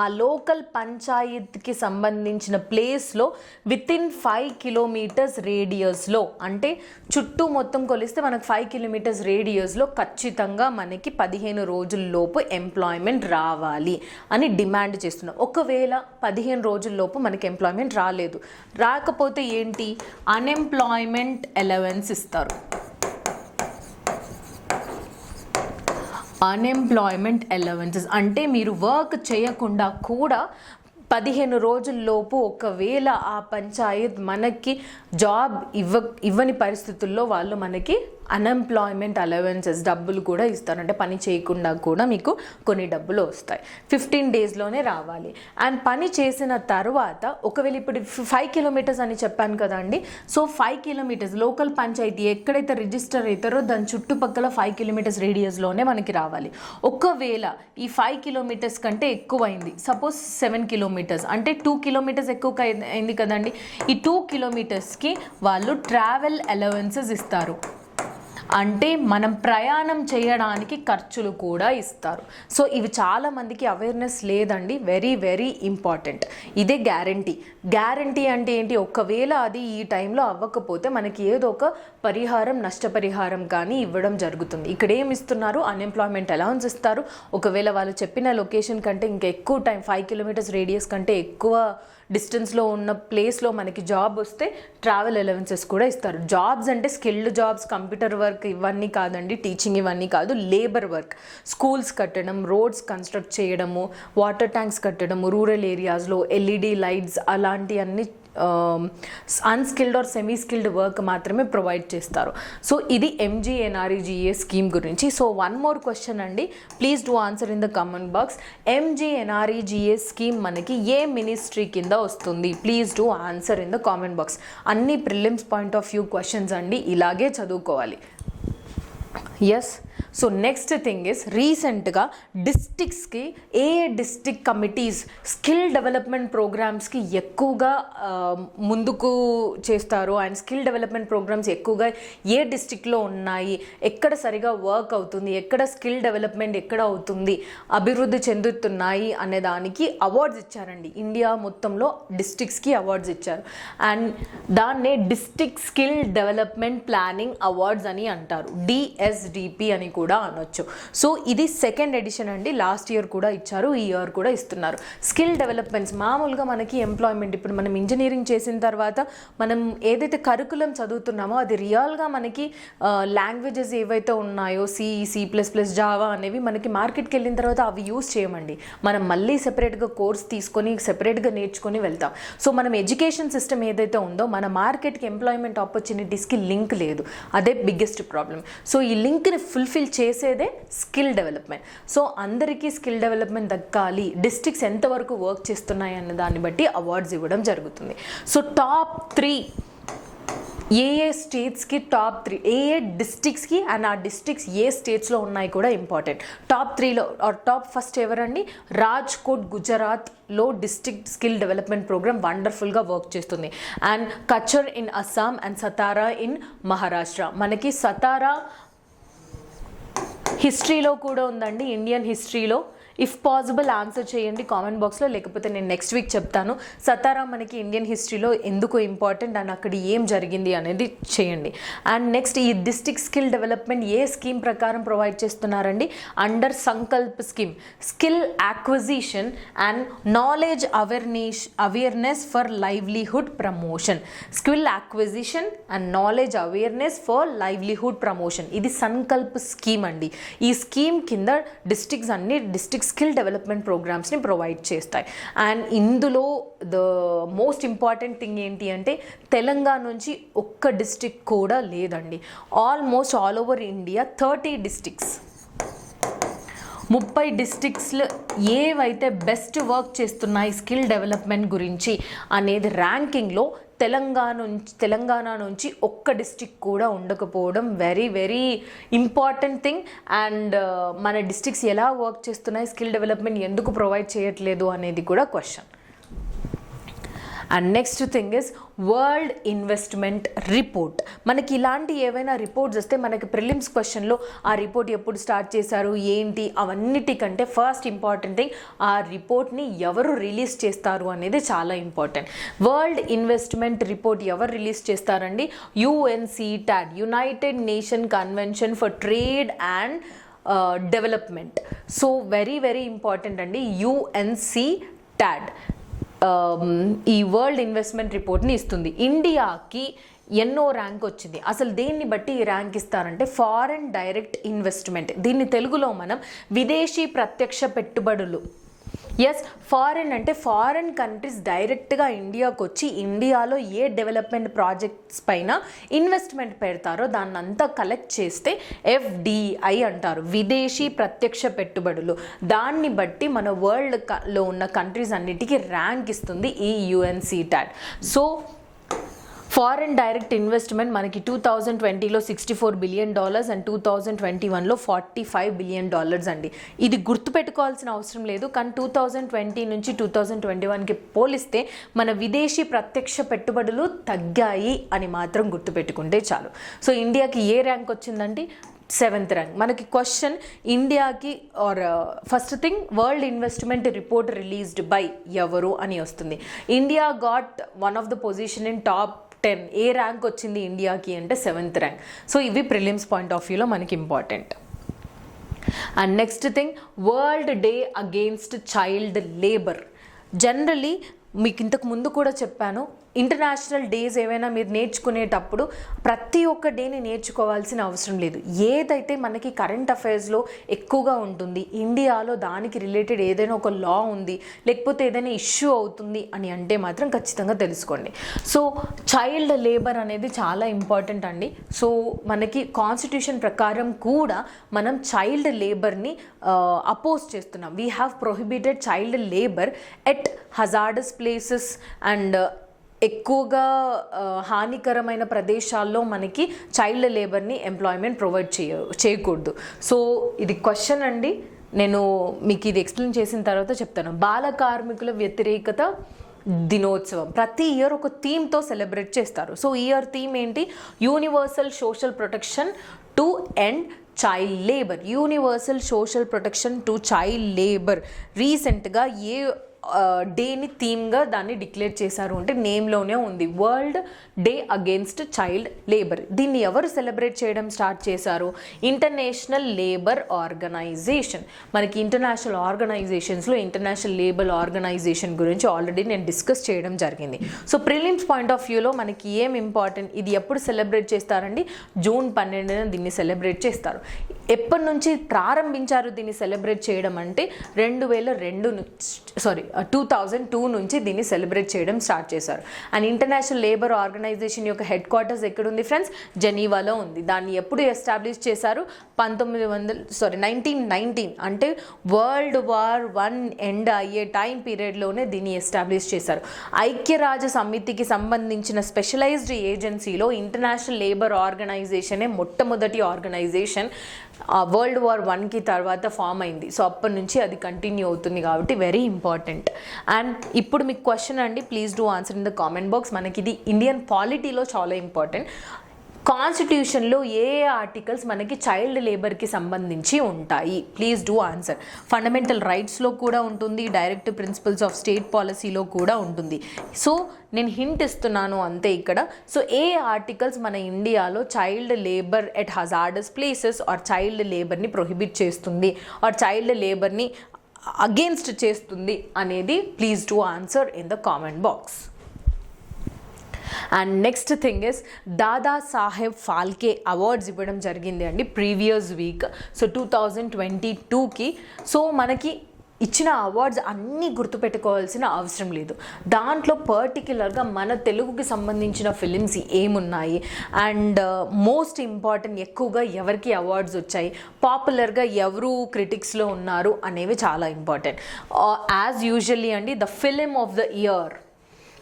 ఆ లోకల్ పంచాయత్కి సంబంధించిన ప్లేస్లో వితిన్ 5 కిలోమీటర్స్ రేడియస్లో, అంటే చుట్టూ మొత్తం కొలిస్తే మనకు 5 కిలోమీటర్స్ రేడియస్లో ఖచ్చితంగా మనకి 15 రోజుల్లోపు ఎంప్లాయ్మెంట్ రావాలి అని డిమాండ్ చేస్తున్నాం. ఒకవేళ 15 రోజుల్లోపు మనకి ఎంప్లాయ్మెంట్ రాకపోతే ఏంటి, అన్ఎంప్లాయ్మెంట్ అలవెన్స్ ఇస్తారు. అన్ఎంప్లాయ్మెంట్ అలవెన్సెస్ అంటే మీరు వర్క్ చేయకుండా కూడా 15 రోజుల్లోపు ఒకవేళ ఆ పంచాయత్ మనకి జాబ్ ఇవ్వని పరిస్థితుల్లో వాళ్ళు మనకి అన్ఎంప్లాయ్మెంట్ అలవెన్సెస్ డబ్బులు కూడా ఇస్తారు. అంటే పని చేయకుండా కూడా మీకు కొన్ని డబ్బులు వస్తాయి. 15 డేస్లోనే రావాలి. అండ్ పని చేసిన తర్వాత ఒకవేళ ఇప్పుడు 5 కిలోమీటర్స్ అని చెప్పాను కదండి, సో 5 కిలోమీటర్స్ లోకల్ పంచాయతీ ఎక్కడైతే రిజిస్టర్ అవుతారో దాని చుట్టుపక్కల 5 కిలోమీటర్స్ రేడియస్లోనే మనకి రావాలి. ఒకవేళ ఈ 5 కిలోమీటర్స్ కంటే ఎక్కువైంది, సపోజ్ 7 కిలోమీటర్స్ అంటే 2 కిలోమీటర్స్ ఎక్కువ అయింది కదండి, ఈ 2 కిలోమీటర్స్కి వాళ్ళు ట్రావెల్ అలవెన్సెస్ ఇస్తారు. అంటే మనం ప్రయాణం చేయడానికి ఖర్చులు కూడా ఇస్తారు. సో ఇవి చాలామందికి అవేర్నెస్ లేదండి, వెరీ వెరీ ఇంపార్టెంట్. ఇదే గ్యారంటీ అంటే ఏంటి, ఒకవేళ అది ఈ టైంలో అవ్వకపోతే మనకి ఏదో ఒక నష్టపరిహారం కానీ ఇవ్వడం జరుగుతుంది. ఇక్కడ ఏమి ఇస్తున్నారు, అన్ఎంప్లాయ్మెంట్ అలవెన్స్ ఇస్తారు. ఒకవేళ వాళ్ళు చెప్పిన లొకేషన్ కంటే ఇంకా ఎక్కువ టైం 5 కిలోమీటర్స్ రేడియస్ కంటే ఎక్కువ డిస్టెన్స్లో ఉన్న ప్లేస్లో మనకి జాబ్ వస్తే ట్రావెల్ అలవెన్సెస్ కూడా ఇస్తారు. జాబ్స్ అంటే స్కిల్డ్ జాబ్స్, కంప్యూటర్ వర్క్ ఇవన్నీ కాదండి, టీచింగ్ ఇవన్నీ కాదు, లేబర్ వర్క్, స్కూల్స్ కట్టడం, రోడ్స్ కన్స్ట్రక్ట్ చేయడము, వాటర్ ట్యాంక్స్ కట్టడము, రూరల్ ఏరియాస్లో ఎల్ఈడి లైట్స్ అలాంటి అన్ని unskilled or semi skilled work మాత్రమే ప్రొవైడ్ చేస్తారు. సో ఇది MGNREGA స్కీమ్ గురించి. సో వన్ మోర్ క్వశ్చన్ అండి, please do answer in the comment box. MGNREGA scheme మనకి ఏ మినిస్ట్రీ కింద వస్తుంది? Please do answer in the comment box. అన్ని prelims point of view questions అండి, ఇలాగే చదువుకోవాలి. Yes. So next thing is, రీసెంట్గా డిస్ట్రిక్ట్స్కి ఏ డిస్ట్రిక్ట్ కమిటీస్ స్కిల్ డెవలప్మెంట్ ప్రోగ్రామ్స్కి ఎక్కువగా ముందుకు చేస్తారు అండ్ స్కిల్ డెవలప్మెంట్ ప్రోగ్రామ్స్ ఎక్కువగా ఏ డిస్ట్రిక్ట్లో ఉన్నాయి, ఎక్కడ సరిగా వర్క్ అవుతుంది, ఎక్కడ స్కిల్ డెవలప్మెంట్ ఎక్కడ అవుతుంది, అభివృద్ధి చెందుతున్నాయి అనే దానికి అవార్డ్స్ ఇచ్చారండి. ఇండియా మొత్తంలో డిస్ట్రిక్ట్స్కి అవార్డ్స్ ఇచ్చారు అండ్ దాన్నే district skill development planning awards అని అంటారు, DSDP అని కూడా అనొచ్చు. సో ఇది 2nd ఎడిషన్ అండి, లాస్ట్ ఇయర్ కూడా ఇచ్చారు, ఈ ఇయర్ కూడా ఇస్తున్నారు. స్కిల్ డెవలప్మెంట్స్ మామూలుగా మనకి ఎంప్లాయ్మెంట్, ఇప్పుడు మనం ఇంజనీరింగ్ చేసిన తర్వాత మనం ఏదైతే కరికులం చదువుతున్నామో అది రియల్గా మనకి లాంగ్వేజెస్ ఏవైతే ఉన్నాయో C++, జావా అనేవి మనకి మార్కెట్కి వెళ్ళిన తర్వాత అవి యూస్ చేయమండి. మనం మళ్ళీ సెపరేట్గా కోర్స్ తీసుకొని సెపరేట్గా నేర్చుకొని వెళ్తాం. సో మనం ఎడ్యుకేషన్ సిస్టమ్ ఏదైతే ఉందో మన మార్కెట్కి ఎంప్లాయ్మెంట్ ఆపర్చునిటీస్కి లింక్ లేదు, అదే బిగ్గెస్ట్ ప్రాబ్లం. సో ఈ లింక్ని ఫుల్ఫిల్ చేసేదే స్కిల్ డెవలప్మెంట్. సో అందరికీ స్కిల్ డెవలప్మెంట్ దక్కాలి, డిస్ట్రిక్ట్స్ ఎంతవరకు వర్క్ చేస్తున్నాయి అన్న దాన్ని బట్టి అవార్డ్స్ ఇవ్వడం జరుగుతుంది. సో టాప్ 3 ఏ స్టేట్స్కి, టాప్ 3 ఏ డిస్ట్రిక్ట్స్కి అండ్ ఆ డిస్ట్రిక్ట్స్ ఏ స్టేట్స్లో ఉన్నాయి కూడా ఇంపార్టెంట్. టాప్ 3లో టాప్ ఫస్ట్ ఎవరండి, రాజ్కోట్ గుజరాత్లో డిస్ట్రిక్ట్ స్కిల్ డెవలప్మెంట్ ప్రోగ్రామ్ వండర్ఫుల్గా వర్క్ చేస్తుంది. And Cachar in Assam and Satara in Maharashtra. మనకి సతారా హిస్టరీలో కూడా ఉందండి, ఇండియన్ హిస్టరీలో. ఇఫ్ పాసిబుల్ ఆన్సర్ చేయండి కామెంట్ బాక్స్లో, లేకపోతే నేను నెక్స్ట్ వీక్ చెప్తాను సతారా మనకి ఇండియన్ హిస్టరీలో ఎందుకు ఇంపార్టెంట్ అండ్ అక్కడ ఏం జరిగింది అనేది చేయండి. అండ్ నెక్స్ట్ ఈ డిస్ట్రిక్ట్ స్కిల్ డెవలప్మెంట్ ఏ స్కీమ్ ప్రకారం ప్రొవైడ్ చేస్తున్నారండి, Sankalp scheme, skill acquisition and knowledge awareness for livelihood promotion. Skill acquisition and knowledge awareness for livelihood promotion, ఇది సంకల్ప్ స్కీమ్ అండి. ఈ స్కీమ్ కింద డిస్ట్రిక్ట్స్ అన్ని డిస్ట్రిక్ట్ స్కిల్ డెవలప్మెంట్ ప్రోగ్రామ్స్ని ప్రొవైడ్ చేస్తాయి. And ఇందులో ద మోస్ట్ ఇంపార్టెంట్ థింగ్ ఏంటి అంటే తెలంగాణ నుంచి ఒక్క డిస్ట్రిక్ట్ కూడా లేదండి. Almost all over India 30 districts, 30 డిస్ట్రిక్ట్స్లో ఏవైతే బెస్ట్ వర్క్ చేస్తున్నాయి స్కిల్ డెవలప్మెంట్ గురించి అనేది ర్యాంకింగ్లో తెలంగాణ నుంచి ఒక్క డిస్ట్రిక్ట్ కూడా ఉండకపోవడం very very important thing. And మన డిస్ట్రిక్ట్స్ ఎలా వర్క్ చేస్తున్నాయి, స్కిల్ డెవలప్మెంట్ ఎందుకు ప్రొవైడ్ చేయట్లేదు అనేది కూడా question. And next thing is world investment report. మనకి ఇలాంటి ఏవైనా రిపోర్ట్స్ వస్తే మనకి ప్రిలిమ్స్ క్వశ్చన్లో ఆ రిపోర్ట్ ఎప్పుడు స్టార్ట్ చేశారు ఏంటి అవన్నిటికంటే ఫస్ట్ ఇంపార్టెంట్ థింగ్ ఆ రిపోర్ట్ని ఎవరు రిలీజ్ చేస్తారు అనేది చాలా ఇంపార్టెంట్. వరల్డ్ ఇన్వెస్ట్మెంట్ రిపోర్ట్ ఎవరు రిలీజ్ చేస్తారండి? UNCTAD, United nation convention for trade and development. So very very important అండి. UNCTAD ఈ వరల్డ్ ఇన్వెస్ట్మెంట్ రిపోర్ట్ని ఇస్తుంది. ఇండియాకి ఎన్నో ర్యాంక్ వచ్చింది. అసలు దేన్ని బట్టి ఈ ర్యాంక్ ఇస్తారంటే ఫారెన్ డైరెక్ట్ ఇన్వెస్ట్మెంట్. దీన్ని తెలుగులో మనం విదేశీ ప్రత్యక్ష పెట్టుబడులు. ఎస్, ఫారెన్ అంటే ఫారెన్ కంట్రీస్ డైరెక్ట్గా ఇండియాకు వచ్చి ఇండియాలో ఏ డెవలప్మెంట్ ప్రాజెక్ట్స్ పైన ఇన్వెస్ట్మెంట్ పెడతారో దాన్ని అంతా కలెక్ట్ చేస్తే FDI అంటారు, విదేశీ ప్రత్యక్ష పెట్టుబడులు. దాన్ని బట్టి మన వరల్డ్లో ఉన్న కంట్రీస్ అన్నిటికీ ర్యాంక్ ఇస్తుంది ఈ UNCTAD. So foreign direct investment మనకి 2020లో $64 బిలియన్ అండ్ 2021లో $45 బిలియన్ అండి. ఇది గుర్తుపెట్టుకోవాల్సిన అవసరం లేదు, కానీ 2020 నుంచి 2021కి పోలిస్తే మన విదేశీ ప్రత్యక్ష పెట్టుబడులు తగ్గాయి అని మాత్రం గుర్తుపెట్టుకుంటే చాలు. సో ఇండియాకి ఏ ర్యాంక్ వచ్చిందండి? 7th rank. మనకి క్వశ్చన్ ఇండియాకి or first thing world investment report released by ఎవరు అని వస్తుంది. India got one of the position in top 10. ఏ ర్యాంక్ వచ్చింది ఇండియాకి అంటే 7th ర్యాంక్. సో ఇవి ప్రిలిమ్స్ పాయింట్ ఆఫ్ వ్యూలో మనకి important. And next thing world day against child labour. Generally మీకు ఇంతకు ముందు కూడా చెప్పాను, ఇంటర్నేషనల్ డేస్ ఏవైనా మీరు నేర్చుకునేటప్పుడు ప్రతి ఒక్క డేని నేర్చుకోవాల్సిన అవసరం లేదు. ఏదైతే మనకి కరెంట్ అఫైర్స్లో ఎక్కువగా ఉంటుంది, ఇండియాలో దానికి రిలేటెడ్ ఏదైనా ఒక లా ఉంది లేకపోతే ఏదైనా ఇష్యూ అవుతుంది అని అంటే మాత్రం ఖచ్చితంగా తెలుసుకోండి. సో చైల్డ్ లేబర్ అనేది చాలా ఇంపార్టెంట్ అండి. సో మనకి కాన్స్టిట్యూషన్ ప్రకారం కూడా మనం చైల్డ్ లేబర్ని అపోజ్ చేస్తున్నాం. We have prohibited child labour at hazardous places and ఎక్కువగా హానికరమైన ప్రదేశాల్లో మనకి చైల్డ్ లేబర్ని ఎంప్లాయ్మెంట్ ప్రొవైడ్ చేయకూడదు. సో ఇది క్వశ్చన్ అండి, నేను మీకు ఇది ఎక్స్ప్లెయిన్ చేసిన తర్వాత చెప్తాను. బాల కార్మికుల వ్యతిరేకత దినోత్సవం ప్రతి ఇయర్ ఒక థీమ్తో సెలబ్రేట్ చేస్తారు. సో ఈ ఇయర్ థీమ్ ఏంటి? Universal social protection to end child labour. Universal social protection to child labour. రీసెంట్గా ఏ డేని థీమ్గా దాన్ని డిక్లేర్ చేశారు అంటే నేమ్లోనే ఉంది, world day against child labour. దీన్ని ఎవరు సెలబ్రేట్ చేయడం స్టార్ట్ చేశారు? International labour organisation. మనకి ఇంటర్నేషనల్ ఆర్గనైజేషన్స్లో ఇంటర్నేషనల్ లేబర్ ఆర్గనైజేషన్ గురించి ఆల్రెడీ నేను డిస్కస్ చేయడం జరిగింది. సో ప్రిలిమ్స్ పాయింట్ ఆఫ్ వ్యూలో మనకి ఏం ఇంపార్టెంట్, ఇది ఎప్పుడు సెలబ్రేట్ చేస్తారండి? జూన్ 12న దీన్ని సెలబ్రేట్ చేస్తారు. ఎప్పటి నుంచి ప్రారంభించారు దీన్ని సెలబ్రేట్ చేయడం అంటే 2002 నుంచి దీన్ని సెలబ్రేట్ చేయడం స్టార్ట్ చేశారు. అండ్ ఇంటర్నేషనల్ లేబర్ ఆర్గనైజేషన్ యొక్క హెడ్ క్వార్టర్స్ ఎక్కడుంది ఫ్రెండ్స్? జెనీవాలో ఉంది. దాన్ని ఎప్పుడు ఎస్టాబ్లిష్ చేశారు? 1919 అంటే వరల్డ్ వార్ 1 ఎండ్ అయ్యే టైం పీరియడ్లోనే దీన్ని ఎస్టాబ్లిష్ చేశారు. ఐక్యరాజ్య సమితికి సంబంధించిన స్పెషలైజ్డ్ ఏజెన్సీలో ఇంటర్నేషనల్ లేబర్ ఆర్గనైజేషనే మొట్టమొదటి ఆర్గనైజేషన్. వరల్డ్ వార్ 1కి తర్వాత ఫామ్ అయింది. సో అప్పటి నుంచి అది కంటిన్యూ అవుతుంది కాబట్టి వెరీ ఇంపార్టెంట్. అండ్ ఇప్పుడు మీకు క్వశ్చన్ అండి, please do answer in the comment box. మనకి ఇది ఇండియన్ పాలిటీలో చాలా ఇంపార్టెంట్. కాన్స్టిట్యూషన్లో ఏ ఆర్టికల్స్ మనకి చైల్డ్ లేబర్కి సంబంధించి ఉంటాయి? Please do answer. ఫండమెంటల్ రైట్స్లో కూడా ఉంటుంది, డైరెక్టివ్ ప్రిన్సిపల్స్ ఆఫ్ స్టేట్ పాలసీలో కూడా ఉంటుంది. సో నేను హింట్ ఇస్తున్నాను అంతే ఇక్కడ. సో ఏ ఆర్టికల్స్ మన ఇండియాలో child labour at hazardous places or child లేబర్ని ప్రొహిబిట్ చేస్తుంది ఆర్ చైల్డ్ లేబర్ని అగేన్స్ట్ చేస్తుంది అనేది please do answer in the comment box. And next thing is Dada Saheb Phalke awards ఇవ్వడం జరిగింది అండి ప్రీవియస్ వీక్. సో 2022కి. సో మనకి ఇచ్చిన అవార్డ్స్ అన్నీ గుర్తుపెట్టుకోవాల్సిన అవసరం లేదు. దాంట్లో పర్టిక్యులర్గా మన తెలుగుకి సంబంధించిన ఫిలిమ్స్ ఏమున్నాయి అండ్ మోస్ట్ ఇంపార్టెంట్ ఎక్కువగా ఎవరికి అవార్డ్స్ వచ్చాయి, పాపులర్గా ఎవరు క్రిటిక్స్లో ఉన్నారు అనేవి చాలా ఇంపార్టెంట్. యాజ్ యూజువల్లీ అండి the film of the year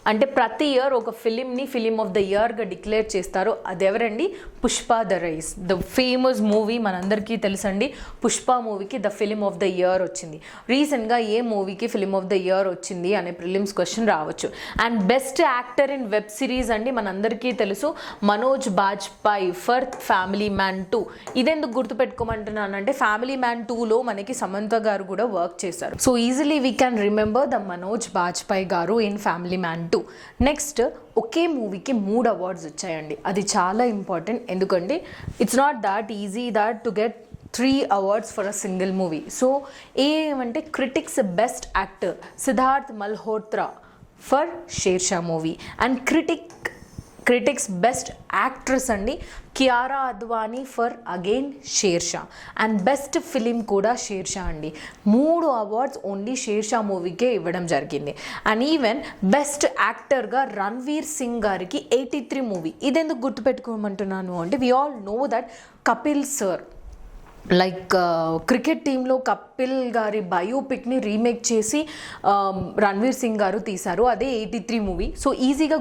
అంటే ప్రతి ఇయర్ ఒక ఫిలింని ఫిలిం ఆఫ్ ద ఇయర్గా డిక్లేర్ చేస్తారు. అది ఎవరండి? Pushpa the rice, the famous movie మనందరికీ తెలుసండి. పుష్ప మూవీకి the film of the year వచ్చింది. రీసెంట్గా ఏ మూవీకి ఫిలిం ఆఫ్ ద ఇయర్ వచ్చింది అనే ప్రిలిమ్స్ క్వశ్చన్ రావచ్చు. And best actor in web series అండి మనందరికీ తెలుసు Manoj Bajpayee for Family man 2. ఇదెందుకు గుర్తుపెట్టుకోమంటున్నానంటే ఫ్యామిలీ మ్యాన్ 2లో మనకి సమంత గారు కూడా వర్క్ చేశారు. So easily we can remember the Manoj Bajpayee garu in family man 2. Next ఒకే మూవీకి 3 అవార్డ్స్ వచ్చాయండి. అది చాలా ఇంపార్టెంట్, ఎందుకంటే it's not that easy that to get 3 awards for a single movie. So ఏమంటే critics best actor Siddharth Malhotra for Shershaah movie, and critics best actress అండి Kiara Advani for again Shershaah, and best film కూడా షేర్షా అండి. 3 అవార్డ్స్ ఓన్లీ షేర్షా మూవీకే ఇవ్వడం జరిగింది. అండ్ ఈవెన్ బెస్ట్ యాక్టర్గా రణ్వీర్ సింగ్ గారికి 83 movie. ఇదెందుకు గుర్తుపెట్టుకోమంటున్నాను అంటే we all know that Kapil sir like cricket టీంలో కపిల్ గారి బయోపిక్ని రీమేక్ చేసి రణ్వీర్ సింగ్ గారు తీశారు. అదే 83 మూవీ. సో ఈజీగా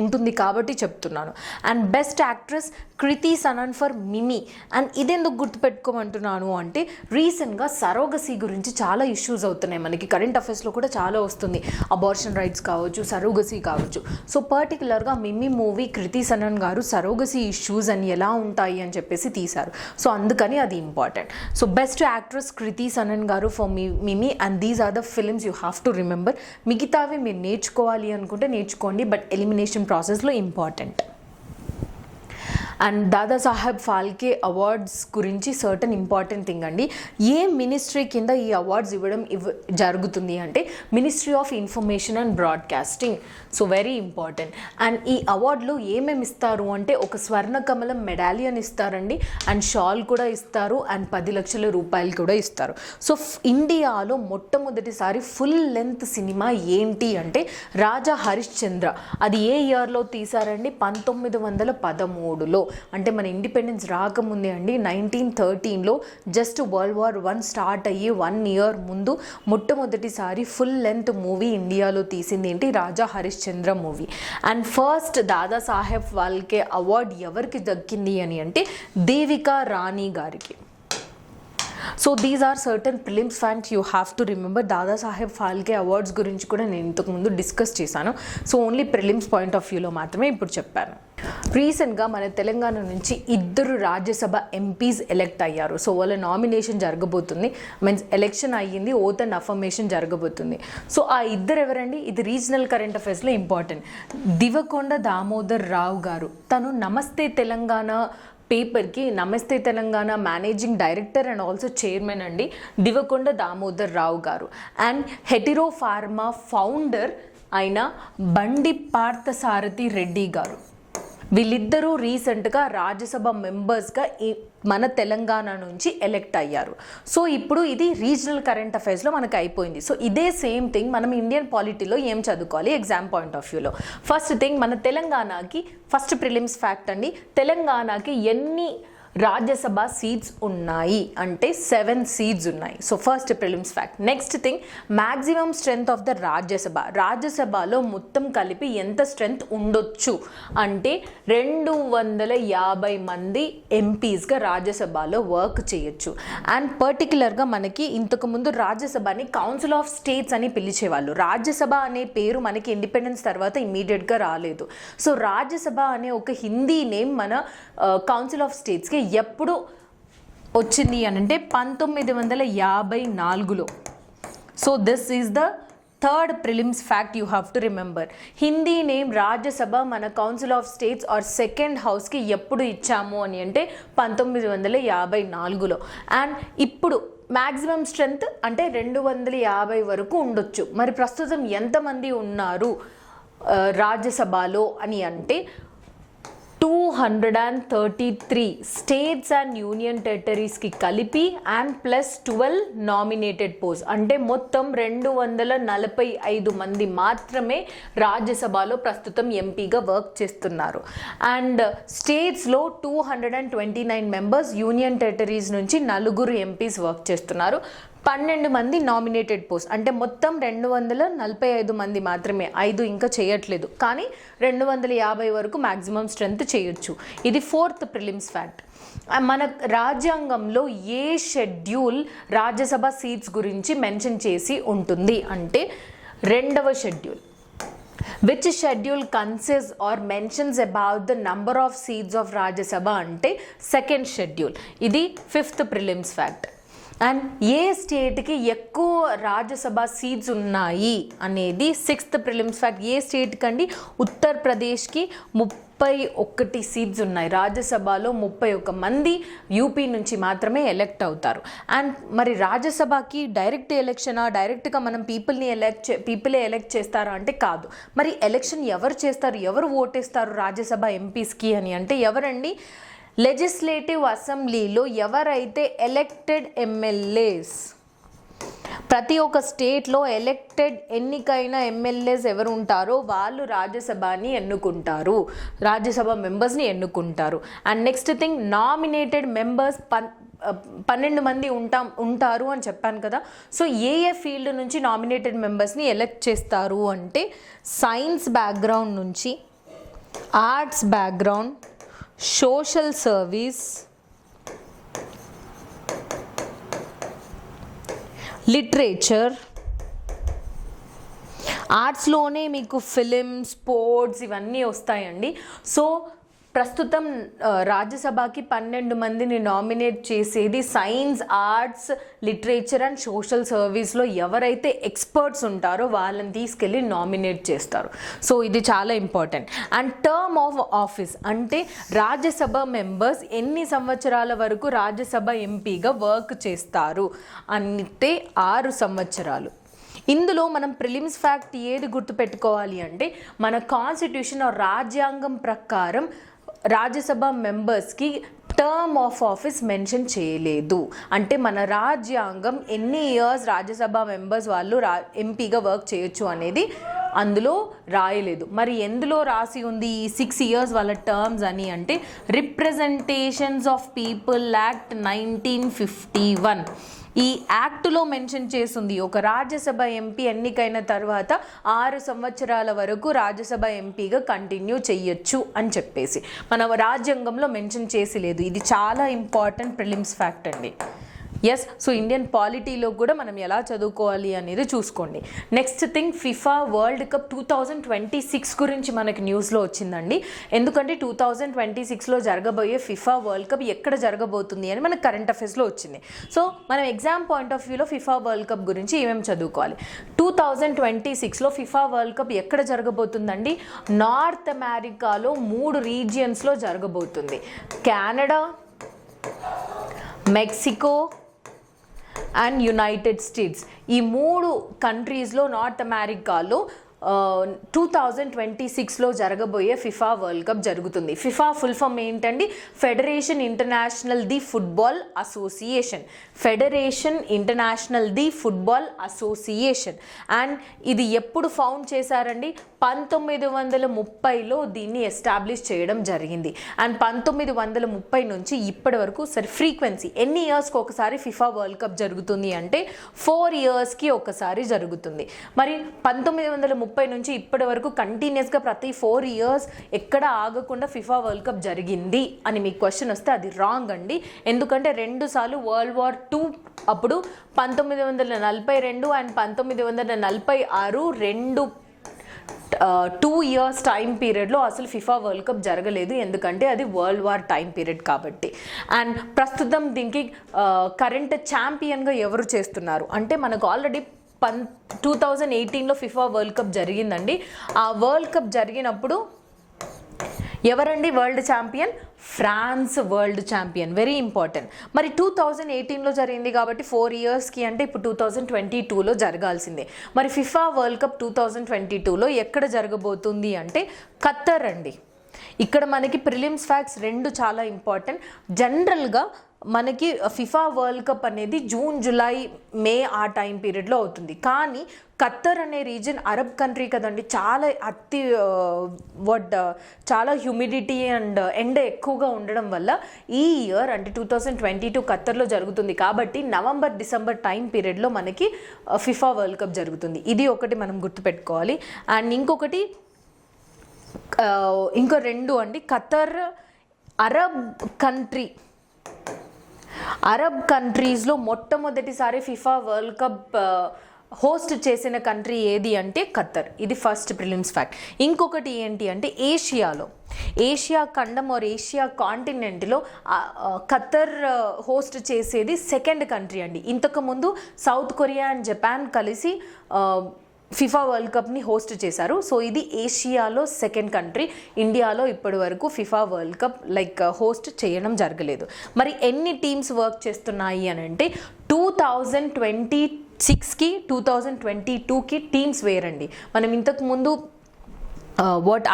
ఉంటుంది కాబట్టి చెప్తున్నాను. And best actress Kriti Sanon for Mimi. And ఇదెందుకు గుర్తుపెట్టుకోమంటున్నాను అంటే రీసెంట్గా సరోగసీ గురించి చాలా ఇష్యూస్ అవుతున్నాయి. మనకి కరెంట్ అఫైర్స్లో కూడా చాలా వస్తుంది. అబార్షన్ రైట్స్ కావచ్చు, సరోగసీ కావచ్చు. సో పర్టికులర్గా మిమి మూవీ కృతి సనన్ గారు సరోగసీ ఇష్యూస్ అని ఎలా ఉంటాయి అని చెప్పేసి తీశారు. సో అందుకని అది important. So best actress Kriti Sanan garu for Mimi, and these are the films you have to remember. మిగతావి మీరు నేర్చుకోవాలి అనుకుంటే నేర్చుకోండి, బట్ ఎలిమినేషన్ ప్రాసెస్లో important. And Dadasaheb Phalke awards గురించి సర్టన్ ఇంపార్టెంట్ థింగ్ అండి. ఏ మినిస్ట్రీ కింద ఈ అవార్డ్స్ ఇవ్వడం జరుగుతుంది అంటే ministry of information and broadcasting. So very important. And ఈ అవార్డులో ఏమేమి ఇస్తారు అంటే ఒక స్వర్ణ కమలం మెడాలియన్ ఇస్తారండి, అండ్ షాల్ కూడా ఇస్తారు, అండ్ 10 లక్షల రూపాయలు కూడా ఇస్తారు. సో ఇండియాలో మొట్టమొదటిసారి ఫుల్ లెంత్ సినిమా ఏంటి అంటే రాజా హరిశ్చంద్ర. అది ఏ ఇయర్లో తీశారండి? 1913లో. అంటే మన ఇండిపెండెన్స్ రాకముందే అండి, 1913లో జస్ట్ వరల్డ్ వార్ 1 స్టార్ట్ అయ్యి 1 ఇయర్ ముందు మొట్టమొదటిసారి ఫుల్ లెంత్ మూవీ ఇండియాలో తీసింది ఏంటి? Raja Harishchandra movie. And first Dadasaheb Phalke award ఎవరికి దక్కింది అని అంటే దేవికా రాణి గారికి. So these are certain prelims facts you have to remember. Dadasaheb Phalke awards గురించి కూడా నేను ఇంతకుముందు డిస్కస్ చేశాను. So only prelims point of వ్యూలో మాత్రమే ఇప్పుడు చెప్పాను. రీసెంట్గా మన తెలంగాణ నుంచి 2 రాజ్యసభ ఎంపీస్ ఎలెక్ట్ అయ్యారు. సో వాళ్ళ నామినేషన్ జరగబోతుంది, మీన్స్ ఎలక్షన్ అయ్యింది, ఓత్ అండ్ అఫర్మేషన్ జరగబోతుంది. సో ఆ 2 ఎవరండి? ఇది రీజనల్ కరెంట్ అఫైర్స్లో ఇంపార్టెంట్. దివకొండ దామోదర్ రావు గారు, తను నమస్తే తెలంగాణ పేపర్కి నమస్తే Telangana managing director and also chairman అండి దివకొండ దామోదర్ రావు గారు. అండ్ హెటిరో ఫార్మా ఫౌండర్ అయిన బండి పార్థసారథి రెడ్డి గారు. వీళ్ళిద్దరూ రీసెంట్గా రాజ్యసభ మెంబర్స్గా మన తెలంగాణ నుంచి ఎలెక్ట్ అయ్యారు. సో ఇప్పుడు ఇది రీజనల్ కరెంట్ అఫైర్స్లో మనకు అయిపోయింది. సో ఇదే సేమ్ థింగ్ మనం ఇండియన్ పాలిటీలో ఏం చదువుకోవాలి ఎగ్జామ్ పాయింట్ ఆఫ్ వ్యూలో. ఫస్ట్ థింగ్, మన తెలంగాణకి ఫస్ట్ ప్రిలిమ్స్ ఫ్యాక్ట్ అండి, తెలంగాణకి ఎన్ని రాజ్యసభ సీట్స్ ఉన్నాయి అంటే 7 సీట్స్ ఉన్నాయి. So first prelims fact. Next thing, maximum strength of the రాజ్యసభలో మొత్తం కలిపి ఎంత స్ట్రెంగ్త్ ఉండొచ్చు అంటే 250 మంది ఎంపీస్గా రాజ్యసభలో వర్క్ చేయొచ్చు. అండ్ పర్టికులర్గా మనకి ఇంతకుముందు రాజ్యసభని కౌన్సిల్ ఆఫ్ స్టేట్స్ అని పిలిచేవాళ్ళు. రాజ్యసభ అనే పేరు మనకి ఇండిపెండెన్స్ తర్వాత ఇమీడియట్గా రాలేదు. సో రాజ్యసభ అనే ఒక హిందీ నేమ్ మన కౌన్సిల్ ఆఫ్ స్టేట్స్కి ఎప్పుడు వచ్చింది అని అంటే 1954లో. So this is the third prelims fact you have to remember. Hindi name Rajya Sabha మన council of states or second హౌస్కి ఎప్పుడు ఇచ్చాము అని అంటే 1954లో. అండ్ ఇప్పుడు మ్యాక్సిమం స్ట్రెంగ్త్ అంటే 250 వరకు ఉండొచ్చు. మరి ప్రస్తుతం ఎంతమంది ఉన్నారు రాజ్యసభలో అని అంటే 233 స్టేట్స్ అండ్ యూనియన్ టెరిటరీస్కి కలిపి అండ్ ప్లస్ 12 నామినేటెడ్ పోస్ట్ అంటే మొత్తం 245 మంది మాత్రమే రాజ్యసభలో ప్రస్తుతం ఎంపీగా వర్క్ చేస్తున్నారు. అండ్ స్టేట్స్లో 229 మెంబర్స్, యూనియన్ టెరిటరీస్ నుంచి 4 ఎంపీస్ వర్క్ చేస్తున్నారు. 12 మంది నామినేటెడ్ పోస్ట్, అంటే మొత్తం 245 మంది మాత్రమే, 5 ఇంకా చేయట్లేదు, కానీ 250 వరకు మ్యాక్సిమం స్ట్రెంత్ చేయొచ్చు. ఇది 4th ప్రిలిమ్స్ ఫ్యాక్ట్. మన రాజ్యాంగంలో ఏ షెడ్యూల్ రాజ్యసభ సీట్స్ గురించి మెన్షన్ చేసి ఉంటుంది అంటే 2వ schedule. Which schedule consists or mentions about the number of seats of Rajya Sabha అంటే 2nd షెడ్యూల్. ఇది 5th ప్రిలిమ్స్ ఫ్యాక్ట్. అండ్ ఏ స్టేట్కి ఎక్కువ రాజ్యసభ సీట్స్ ఉన్నాయి అనేది 6th ప్రిలిమ్స్ ఫ్యాక్ట్. ఏ స్టేట్కి అండి? ఉత్తరప్రదేశ్కి 31 సీట్స్ ఉన్నాయి. రాజ్యసభలో 31 మంది యూపీ నుంచి మాత్రమే ఎలెక్ట్ అవుతారు. అండ్ మరి రాజ్యసభకి డైరెక్ట్ ఎలక్షనా, డైరెక్ట్గా మనం పీపులే ఎలెక్ట్ చేస్తారా అంటే కాదు. మరి ఎలక్షన్ ఎవరు చేస్తారు, ఎవరు ఓటేస్తారు రాజ్యసభ ఎంపీస్కి అని అంటే ఎవరండి? లెజిస్లేటివ్ అసెంబ్లీలో ఎవరైతే ఎలెక్టెడ్ ఎమ్మెల్యేస్, ప్రతి ఒక్క స్టేట్లో ఎలెక్టెడ్ ఎన్నికైన ఎమ్మెల్యేస్ ఎవరు ఉంటారో వాళ్ళు రాజ్యసభని ఎన్నుకుంటారు, రాజ్యసభ మెంబర్స్ని ఎన్నుకుంటారు. And next thing, nominated members 12 మంది ఉంటారు అని చెప్పాను కదా. సో ఏ ఫీల్డ్ నుంచి నామినేటెడ్ మెంబర్స్ని ఎలెక్ట్ చేస్తారు అంటే సైన్స్ బ్యాక్గ్రౌండ్ నుంచి, arts background, social service, literature. ఆర్ట్స్లోనే మీకు ఫిలిం, స్పోర్ట్స్ ఇవన్నీ వస్తాయండి. సో ప్రస్తుతం రాజ్యసభకి 12 మందిని నామినేట్ చేసేది science, arts, literature and social సర్వీస్లో ఎవరైతే ఎక్స్పర్ట్స్ ఉంటారో వాళ్ళని తీసుకెళ్ళి నామినేట్ చేస్తారు. సో ఇది చాలా important. And term of office అంటే రాజ్యసభ మెంబర్స్ ఎన్ని సంవత్సరాల వరకు రాజ్యసభ ఎంపీగా వర్క్ చేస్తారు అంటే 6 సంవత్సరాలు. ఇందులో మనం ప్రిలిమ్స్ ఫ్యాక్ట్ ఏది గుర్తుపెట్టుకోవాలి అంటే మన కాన్స్టిట్యూషన్ రాజ్యాంగం ప్రకారం రాజ్యసభ మెంబర్స్కి టర్మ్ ఆఫ్ ఆఫీస్ మెన్షన్ చేయలేదు. అంటే మన రాజ్యాంగం ఎన్ని ఇయర్స్ రాజ్యసభ మెంబర్స్ వాళ్ళు ఎంపీగా వర్క్ చేయొచ్చు అనేది అందులో రాయలేదు. మరి ఎందులో రాసి ఉంది ఈ 6 ఇయర్స్ వాళ్ళ టర్మ్స్ అని అంటే రిప్రజెంటేషన్స్ ఆఫ్ పీపుల్ యాక్ట్ 1951 ఈ యాక్ట్లో మెన్షన్ చేస్తుంది. ఒక రాజ్యసభ ఎంపీ ఎన్నికైన తర్వాత 6 సంవత్సరాల వరకు రాజ్యసభ ఎంపీగా కంటిన్యూ చెయ్యొచ్చు అని చెప్పేసి మన రాజ్యాంగంలో మెన్షన్ చేసి లేదు. ఇది చాలా ఇంపార్టెంట్ ప్రిలిమ్స్ ఫ్యాక్ట్ అండి. ఎస్, సో ఇండియన్ పాలిటీలో కూడా మనం ఎలా చదువుకోవాలి అనేది చూసుకోండి. Next thing, FIFA world cup 2026 గురించి మనకి న్యూస్లో వచ్చిందండి. ఎందుకంటే 2026లో జరగబోయే ఫిఫా వరల్డ్ కప్ ఎక్కడ జరగబోతుంది అని మనకు కరెంట్ అఫైర్స్లో వచ్చింది. సో మనం ఎగ్జామ్ పాయింట్ ఆఫ్ వ్యూలో ఫిఫా వరల్డ్ కప్ గురించి ఏమేమి చదువుకోవాలి? 2026లో ఫిఫా వరల్డ్ కప్ ఎక్కడ జరగబోతుందండి? నార్త్ అమెరికాలో 3 రీజియన్స్లో జరగబోతుంది. Canada, Mexico and United states. ఈ 3 కంట్రీస్లో నార్త్ అమెరికాలో 2026లో జరగబోయే ఫిఫా వరల్డ్ కప్ జరుగుతుంది. ఫిఫా ఫుల్ ఫామ్ ఏంటండి? Federation international the football association. Federation international the football association. And ఇది ఎప్పుడు ఫౌండ్ చేశారండి? 1930లో దీన్ని ఎస్టాబ్లిష్ చేయడం జరిగింది. అండ్ 1930 నుంచి ఇప్పటి వరకు ఫ్రీక్వెన్సీ ఎన్ని ఇయర్స్కి ఒకసారి ఫిఫా వరల్డ్ కప్ జరుగుతుంది అంటే 4 ఇయర్స్కి ఒకసారి జరుగుతుంది. మరి 1930 నుంచి ఇప్పటి వరకు కంటిన్యూస్గా ప్రతి 4 ఇయర్స్ ఎక్కడ ఆగకుండా ఫిఫా వరల్డ్ కప్ జరిగింది అని మీకు క్వశ్చన్ వస్తే అది రాంగ్ అండి. ఎందుకంటే 2 సార్లు వరల్డ్ వార్ 2 అప్పుడు 1942 అండ్ 1946 2 ఇయర్స్ టైం పీరియడ్లో అసలు ఫిఫా వరల్డ్ కప్ జరగలేదు. ఎందుకంటే అది వరల్డ్ వార్ టైం పీరియడ్ కాబట్టి. అండ్ ప్రస్తుతం దీనికి కరెంట్ ఛాంపియన్గా ఎవరు చేస్తున్నారు అంటే మనకు ఆల్రెడీ 2018లో ఫిఫా వరల్డ్ కప్ జరిగిందండి. ఆ వరల్డ్ కప్ జరిగినప్పుడు ఎవరండి world champion? France world champion. Very important. మరి 2018లో జరిగింది కాబట్టి 4 ఇయర్స్కి అంటే ఇప్పుడు 2022లో జరగాల్సిందే. మరి ఫిఫా వరల్డ్ కప్ 2022లో ఎక్కడ జరగబోతుంది అంటే ఖత్తర్ అండి. ఇక్కడ మనకి ప్రిలిమ్స్ ఫ్యాక్ట్స్ 2 చాలా ఇంపార్టెంట్. జనరల్గా మనకి ఫిఫా వరల్డ్ కప్ అనేది జూన్, జూలై, మే ఆ టైం పీరియడ్లో అవుతుంది. కానీ ఖత్తర్ అనే రీజన్ అరబ్ కంట్రీ కదండి, చాలా చాలా హ్యూమిడిటీ అండ్ ఎండ ఎక్కువగా ఉండడం వల్ల ఈ ఇయర్ అంటే 2022 ఖత్తర్లో జరుగుతుంది కాబట్టి నవంబర్, డిసెంబర్ టైం పీరియడ్లో మనకి ఫిఫా వరల్డ్ కప్ జరుగుతుంది. ఇది ఒకటి మనం గుర్తుపెట్టుకోవాలి. అండ్ ఇంకో రెండు అండి, ఖత్తర్ అరబ్ కంట్రీస్లో మొట్టమొదటిసారి ఫిఫా వరల్డ్ కప్ హోస్ట్ చేసిన కంట్రీ ఏది అంటే ఖత్తర్. ఇది ఫస్ట్ ప్రిలిమ్స్ ఫ్యాక్ట్. ఇంకొకటి ఏంటి అంటే ఏషియా ఖండం ఆర్ ఏషియా కాంటినెంట్లో ఖత్తర్ హోస్ట్ చేసేది సెకండ్ కంట్రీ అండి. ఇంతకుముందు సౌత్ కొరియా అండ్ జపాన్ కలిసి ఫిఫా వరల్డ్ కప్ని హోస్ట్ చేశారు. సో ఇది ఏషియాలో సెకండ్ కంట్రీ. ఇండియాలో ఇప్పటి వరకు ఫిఫా వరల్డ్ కప్ హోస్ట్ చేయడం జరగలేదు. మరి ఎన్ని టీమ్స్ వర్క్ చేస్తున్నాయి అని అంటే 2026కి 2022కి టీమ్స్ వేరండి. మనం ఇంతకుముందు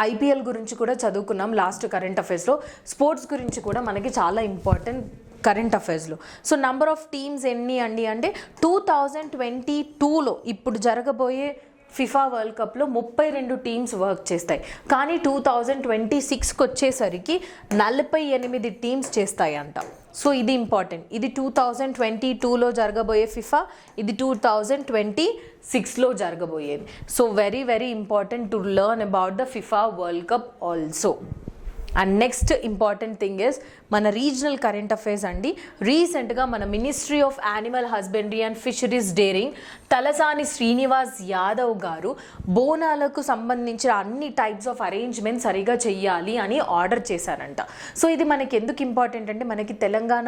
ఐపీఎల్ గురించి కూడా చదువుకున్నాం లాస్ట్ కరెంట్ అఫైర్స్లో. స్పోర్ట్స్ గురించి కూడా మనకి చాలా ఇంపార్టెంట్ కరెంట్ అఫైర్స్లో. సో నంబర్ ఆఫ్ టీమ్స్ ఎన్ని అండి అంటే 2022లో ఇప్పుడు జరగబోయే ఫిఫా వరల్డ్ కప్లో 32 టీమ్స్ వర్క్ చేస్తాయి. కానీ 2026కి వచ్చేసరికి 48 టీమ్స్ చేస్తాయి అంట. సో ఇది ఇంపార్టెంట్. ఇది 2022లో జరగబోయే ఫిఫా, ఇది 2026లో జరగబోయేది. So very very important to learn about the FIFA world cup also. And next important thing is మన రీజనల్ కరెంట్ అఫైర్స్ అండి. రీసెంట్గా మన ministry of animal husbandry and fisheries daring Talasani Srinivas Yadav గారు బోనాలకు సంబంధించిన అన్ని టైప్స్ ఆఫ్ అరేంజ్మెంట్ సరిగా చెయ్యాలి అని ఆర్డర్ చేశారంట. సో ఇది మనకి ఎందుకు ఇంపార్టెంట్ అంటే మనకి Telangana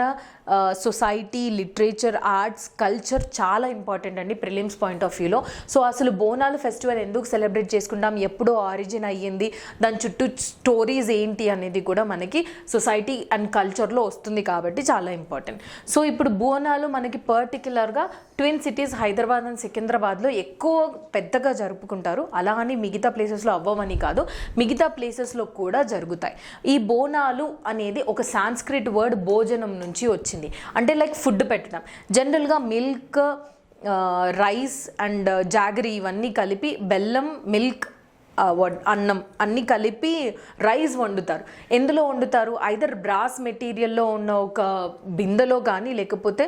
society, literature, arts, culture చాలా ఇంపార్టెంట్ అండి ప్రిలిమ్స్ పాయింట్ ఆఫ్ వ్యూలో. సో అసలు బోనాలు ఫెస్టివల్ ఎందుకు సెలబ్రేట్ చేసుకుంటాం, ఎప్పుడో ఆరిజిన్ అయ్యింది, దాని చుట్టూ స్టోరీస్ ఏంటి అనేది కూడా మనకి సొసైటీ అండ్ కల్చర్లో వస్తుంది కాబట్టి చాలా ఇంపార్టెంట్. సో ఇప్పుడు బోనాలు మనకి పర్టికులర్గా ట్విన్ సిటీస్ హైదరాబాద్ అండ్ సికింద్రాబాద్లో ఎక్కువ పెద్దగా జరుపుకుంటారు. అలా అని మిగతా ప్లేసెస్లో అవ్వమని కాదు, మిగతా ప్లేసెస్లో కూడా జరుగుతాయి. ఈ బోనాలు అనేది ఒక సాంస్క్రిట్ వర్డ్ భోజనం నుంచి వచ్చింది. అంటే ఫుడ్ పెట్టడం. జనరల్గా మిల్క్, రైస్ అండ్ జాగరీ ఇవన్నీ కలిపి, బెల్లం, మిల్క్, అన్నం అన్నీ కలిపి రైస్ వండుతారు. ఎందులో వండుతారు? ఐదర్ బ్రాస్ మెటీరియల్లో ఉన్న ఒక బిందెలో కానీ, లేకపోతే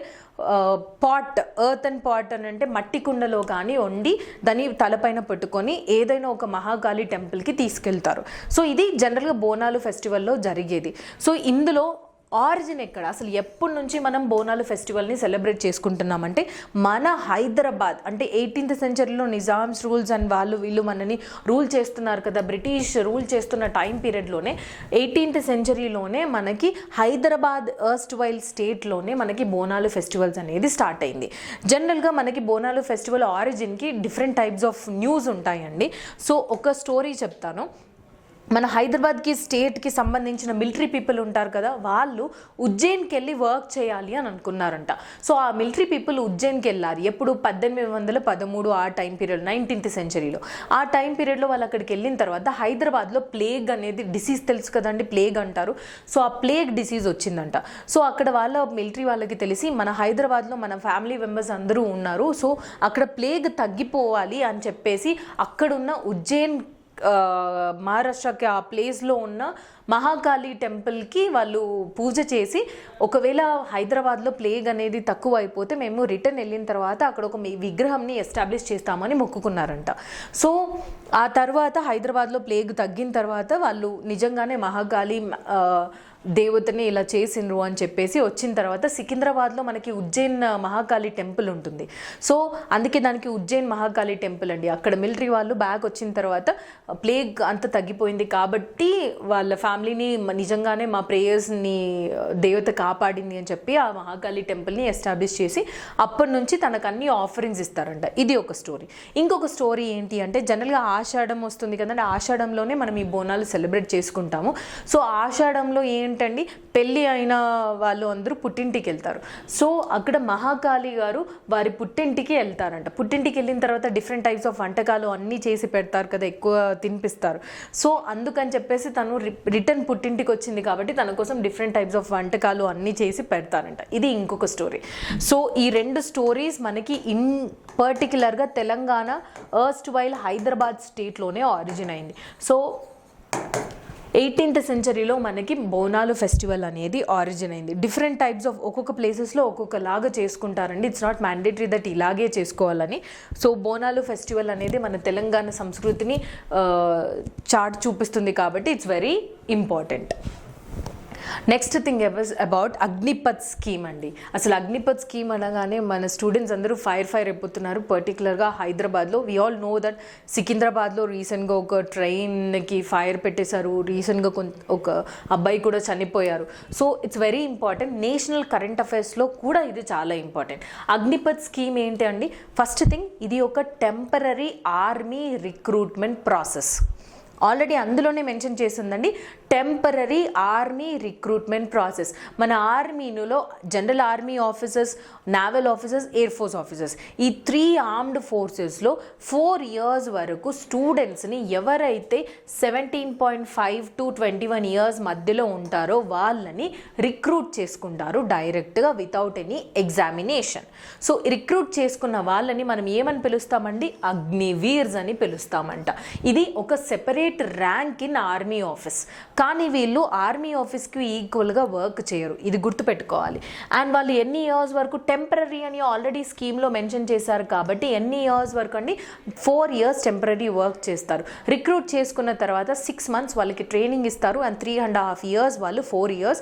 ఎర్తన్ పాట్ అని అంటే మట్టి కుండలో కానీ వండి దాన్ని తలపైన పెట్టుకొని ఏదైనా ఒక మహాకాళి టెంపుల్కి తీసుకెళ్తారు. సో ఇది జనరల్గా బోనాలు ఫెస్టివల్లో జరిగేది. సో ఇందులో ఆరిజిన్ ఎక్కడ, అసలు ఎప్పటి నుంచి మనం బోనాలు ఫెస్టివల్ని సెలబ్రేట్ చేసుకుంటున్నామంటే మన హైదరాబాద్ అంటే 18th సెంచరీలో నిజామ్స్ రూల్స్ అండ్ వీళ్ళు మనని రూల్ చేస్తున్నారు కదా, బ్రిటిష్ రూల్ చేస్తున్న టైం పీరియడ్లోనే 18th సెంచరీలోనే మనకి హైదరాబాద్ ఎర్స్ట్ వైల్ స్టేట్లోనే మనకి బోనాలు ఫెస్టివల్స్ అనేది స్టార్ట్ అయింది. జనరల్గా మనకి బోనాలు ఫెస్టివల్ ఆరిజిన్కి డిఫరెంట్ టైప్స్ ఆఫ్ న్యూస్ ఉంటాయండి. సో ఒక స్టోరీ చెప్తాను. మన హైదరాబాద్కి స్టేట్కి సంబంధించిన మిలిటరీ పీపుల్ ఉంటారు కదా, వాళ్ళు ఉజ్జయిన్కి వెళ్ళి వర్క్ చేయాలి అని అనుకున్నారంట. సో ఆ మిలిటరీ పీపుల్ ఉజ్జయిన్కి వెళ్ళారు. ఎప్పుడు 1813 ఆ టైం పీరియడ్, 19th సెంచరీలో. ఆ టైం పీరియడ్లో వాళ్ళు అక్కడికి వెళ్ళిన తర్వాత హైదరాబాద్లో ప్లేగ్ అనేది డిసీజ్ తెలుసు కదండి, ప్లేగ్ అంటారు. సో ఆ ప్లేగ్ డిసీజ్ వచ్చిందంట. సో అక్కడ మిలిటరీ వాళ్ళకి తెలిసి మన హైదరాబాద్లో మన ఫ్యామిలీ మెంబర్స్ అందరూ ఉన్నారు, సో అక్కడ ప్లేగ్ తగ్గిపోవాలి అని చెప్పేసి అక్కడున్న ఉజ్జయిన్ మహారాష్ట్రకి ఆ ప్లేస్లో ఉన్న మహాకాళి టెంపుల్కి వాళ్ళు పూజ చేసి, ఒకవేళ హైదరాబాద్లో ప్లేగ్ అనేది తక్కువ అయిపోతే మేము రిటర్న్ వెళ్ళిన తర్వాత అక్కడ ఒక విగ్రహంని ఎస్టాబ్లిష్ చేస్తామని మొక్కుకున్నారంట. సో ఆ తర్వాత హైదరాబాద్లో ప్లేగ్ తగ్గిన తర్వాత వాళ్ళు నిజంగానే మహాకాళి దేవతని ఇలా చేసిండ్రు అని చెప్పేసి వచ్చిన తర్వాత సికింద్రాబాద్లో మనకి ఉజ్జయిన్ మహాకాళి టెంపుల్ ఉంటుంది. సో అందుకే దానికి ఉజ్జయిన్ మహాకాళి టెంపుల్ అండి. అక్కడ మిలిటరీ వాళ్ళు బ్యాక్ వచ్చిన తర్వాత ప్లేగ్ అంత తగ్గిపోయింది కాబట్టి వాళ్ళ ఫ్యామిలీని నిజంగానే మా ప్రేయర్స్ని దేవత కాపాడింది అని చెప్పి ఆ మహాకాళి టెంపుల్ని ఎస్టాబ్లిష్ చేసి అప్పటి నుంచి తనకు అన్ని ఆఫరింగ్స్ ఇస్తారంట. ఇది ఒక స్టోరీ. ఇంకొక స్టోరీ ఏంటి అంటే జనరల్గా ఆషాఢం వస్తుంది కదండి, ఆషాఢంలోనే మనం ఈ బోనాలు సెలబ్రేట్ చేసుకుంటాము. సో ఆషాఢంలో ఏంటి ఏంటండి, పెళ్ళి అయిన వాళ్ళు అందరూ పుట్టింటికి వెళ్తారు. సో అక్కడ మహాకాళి గారు వారి పుట్టింటికి వెళ్తారంట. పుట్టింటికి వెళ్ళిన తర్వాత డిఫరెంట్ టైప్స్ ఆఫ్ వంటకాలు అన్నీ చేసి పెడతారు కదా, ఎక్కువ తినిపిస్తారు. సో అందుకని చెప్పేసి తను రిటర్న్ పుట్టింటికి వచ్చింది కాబట్టి తన కోసం డిఫరెంట్ టైప్స్ ఆఫ్ వంటకాలు అన్నీ చేసి పెడతారంట. ఇది ఇంకొక స్టోరీ. సో ఈ రెండు స్టోరీస్ మనకి పర్టికులర్గా తెలంగాణ ఎర్స్ట్ వైల్ హైదరాబాద్ స్టేట్లోనే ఆరిజిన్ అయింది. సో 18th సెంచరీలో మనకి బోనాలు ఫెస్టివల్ అనేది ఆరిజిన్ అయింది. డిఫరెంట్ టైప్స్ ఆఫ్ ఒక్కొక్క ప్లేసెస్లో ఒక్కొక్కలాగా చేసుకుంటారండి. ఇట్స్ నాట్ మ్యాండేటరీ దట్ ఇలాగే చేసుకోవాలని. సో బోనాలు ఫెస్టివల్ అనేది మన తెలంగాణ సంస్కృతిని చాట్ చూపిస్తుంది కాబట్టి it's very important. Next thing about Agnipath scheme అండి. అసలు అగ్నిపథ్ స్కీమ్ అనగానే మన స్టూడెంట్స్ అందరూ ఫైర్ అయిపోతున్నారు. పర్టికులర్గా హైదరాబాద్లో వీ ఆల్ నో దట్ సికింద్రాబాద్లో రీసెంట్గా ఒక ట్రైన్కి ఫైర్ పెట్టేశారు. రీసెంట్గా ఒక అబ్బాయి కూడా చనిపోయారు. So it's very important. National current అఫైర్స్లో కూడా ఇది చాలా ఇంపార్టెంట్. అగ్నిపథ్ స్కీమ్ ఏంటి అండి? ఫస్ట్ థింగ్, ఇది ఒక temporary army recruitment process. Already అందులోనే మెన్షన్ చేసిందండి, టెంపరరీ ఆర్మీ రిక్రూట్మెంట్ ప్రాసెస్. మన ఆర్మీలో general army officers, naval officers, air force officers, ఈ 3 ఆర్మ్డ్ ఫోర్సెస్లో 4 years వరకు స్టూడెంట్స్ని ఎవరైతే 17.5 to 21 years మధ్యలో ఉంటారో వాళ్ళని రిక్రూట్ చేసుకుంటారు డైరెక్ట్గా without any examination. So recruit చేసుకున్న వాళ్ళని మనం ఏమని పిలుస్తామండి? అగ్నివీర్స్ అని పిలుస్తామంట. ఇది ఒక separate rank in army office. కానీ వీళ్ళు ఆర్మీ ఆఫీస్కి ఈక్వల్గా వర్క్ చేయరు, ఇది గుర్తుపెట్టుకోవాలి. అండ్ వాళ్ళు ఎన్ని ఇయర్స్ వరకు, టెంపరరీ అని ఆల్రెడీ స్కీమ్లో మెన్షన్ చేశారు కాబట్టి ఎన్ని ఇయర్స్ వరకు అండి? 4 years టెంపరరీ వర్క్ చేస్తారు. రిక్రూట్ చేసుకున్న తర్వాత 6 months వాళ్ళకి ట్రైనింగ్ ఇస్తారు. అండ్ 3.5 years వాళ్ళు 4 years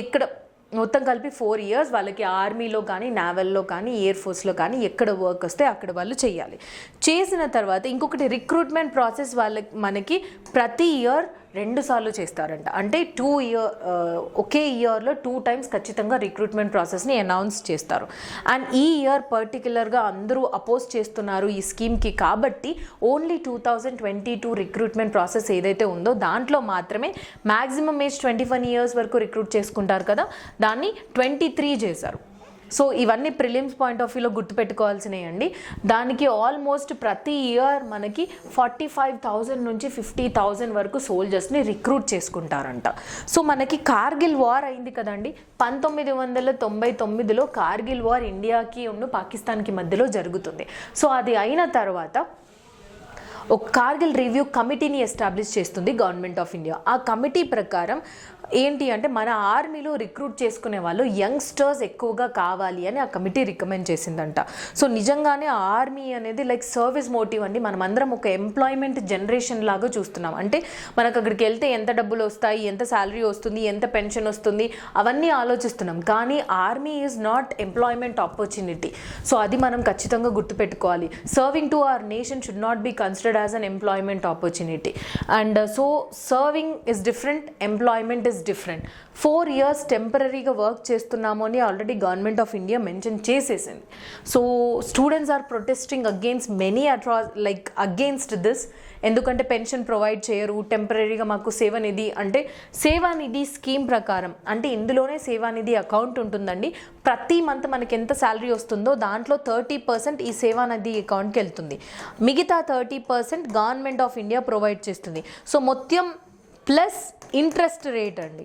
ఇక్కడ మొత్తం కలిపి 4 years వాళ్ళకి ఆర్మీలో కానీ, నావల్లో కానీ, ఎయిర్ ఫోర్స్లో కానీ ఎక్కడ వర్క్ వస్తే అక్కడ వాళ్ళు చేయాలి. చేసిన తర్వాత ఇంకొకటి రిక్రూట్మెంట్ ప్రాసెస్ వాళ్ళకి మనకి ప్రతి ఇయర్ 2 సార్లు చేస్తారంట. అంటే 2 year ఒకే ఇయర్లో 2 times ఖచ్చితంగా రిక్రూట్మెంట్ ప్రాసెస్ని అనౌన్స్ చేస్తారు. అండ్ ఈ ఇయర్ పర్టికులర్గా అందరూ అపోజ్ చేస్తున్నారు ఈ స్కీమ్కి కాబట్టి ఓన్లీ 2022 రిక్రూట్మెంట్ ప్రాసెస్ ఏదైతే ఉందో దాంట్లో మాత్రమే మ్యాక్సిమం ఏజ్ 21 years వరకు రిక్రూట్ చేసుకుంటారు కదా, దాన్ని 23 చేశారు. సో ఇవన్నీ ప్రిలిమ్స్ పాయింట్ ఆఫ్ వ్యూలో గుర్తుపెట్టుకోవాల్సినవి అండి. దానికి ఆల్మోస్ట్ ప్రతి ఇయర్ మనకి 45,000 నుంచి 50,000 వరకు సోల్జర్స్ని రిక్రూట్ చేసుకుంటారంట. సో మనకి కార్గిల్ వార్ అయింది కదండి, 1999లో కార్గిల్ వార్ ఇండియాకి పాకిస్తాన్కి మధ్యలో జరుగుతుంది. సో అది అయిన తర్వాత ఒక కార్గిల్ రివ్యూ కమిటీని ఎస్టాబ్లిష్ చేస్తుంది గవర్నమెంట్ ఆఫ్ ఇండియా. ఆ కమిటీ ప్రకారం ఏంటి అంటే మన ఆర్మీలో రిక్రూట్ చేసుకునే వాళ్ళు యంగ్స్టర్స్ ఎక్కువగా కావాలి అని ఆ కమిటీ రికమెండ్ చేసిందంట. సో నిజంగానే ఆర్మీ అనేది లైక్ సర్వీస్ మోటివ్ అండి. మనమందరం ఒక ఎంప్లాయ్మెంట్ జనరేషన్ లాగా చూస్తున్నాం. అంటే మనకు అక్కడికి వెళ్తే ఎంత డబ్బులు వస్తాయి, ఎంత శాలరీ వస్తుంది, ఎంత పెన్షన్ వస్తుంది, అవన్నీ ఆలోచిస్తున్నాం. కానీ army is not employment opportunity. So అది మనం ఖచ్చితంగా గుర్తుపెట్టుకోవాలి. Serving to our nation should not be considered as an employment opportunity. And so serving is different, employment is different. 4 years టెంపరీగా వర్క్ చేస్తున్నాము అని already government of India mention చేసేసింది. So students are protesting against many against this. ఎందుకంటే pension provide చేయరు, టెంపరీగా మాకు సేవానిధి అంటే సేవానిధి scheme ప్రకారం అంటే ఇందులోనే సేవానిధి అకౌంట్ ఉంటుందండి. ప్రతి మంత్ మనకి ఎంత శాలరీ వస్తుందో దాంట్లో 30% ఈ సేవానిధి అకౌంట్కి వెళ్తుంది. మిగతా 30% గవర్నమెంట్ ఆఫ్ ఇండియా ప్రొవైడ్ చేస్తుంది. సో మొత్తం ప్లస్ ఇంట్రెస్ట్ రేట్ అండి,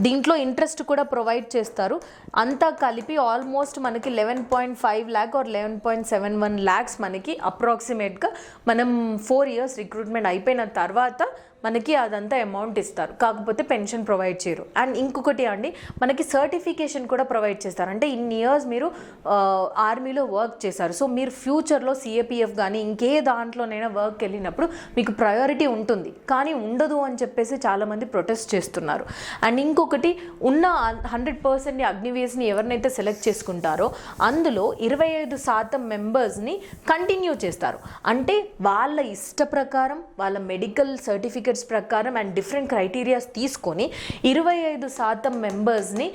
దీంట్లో ఇంట్రెస్ట్ కూడా ప్రొవైడ్ చేస్తారు. అంతా కలిపి ఆల్మోస్ట్ మనకి 11.5 lakh or 11.71 lakhs మనకి అప్రాక్సిమేట్గా మనం 4 years రిక్రూట్మెంట్ అయిపోయిన తర్వాత మనకి అదంతా అమౌంట్ ఇస్తారు. కాకపోతే పెన్షన్ ప్రొవైడ్ చేయరు. అండ్ ఇంకొకటి అండి, మనకి సర్టిఫికేషన్ కూడా ప్రొవైడ్ చేస్తారు. అంటే ఇన్ని ఇయర్స్ మీరు ఆర్మీలో వర్క్ చేశారు, సో మీరు ఫ్యూచర్లో సిఏపిఎఫ్ కానీ ఇంకే దాంట్లోనైనా వర్క్ వెళ్ళినప్పుడు మీకు ప్రయారిటీ ఉంటుంది. కానీ ఉండదు అని చెప్పేసి చాలామంది ప్రొటెస్ట్ చేస్తున్నారు. అండ్ ఇంకొకటి, ఉన్న 100% అగ్నివీర్స్ని ఎవరినైతే సెలెక్ట్ చేసుకుంటారో అందులో 25% మెంబర్స్ని కంటిన్యూ చేస్తారు. అంటే వాళ్ళ ఇష్ట ప్రకారం, వాళ్ళ మెడికల్ సర్టిఫికేట్ ప్రకారం అండ్ డిఫరెంట్ క్రైటీరియాస్ తీసుకొని 25% మెంబర్స్ని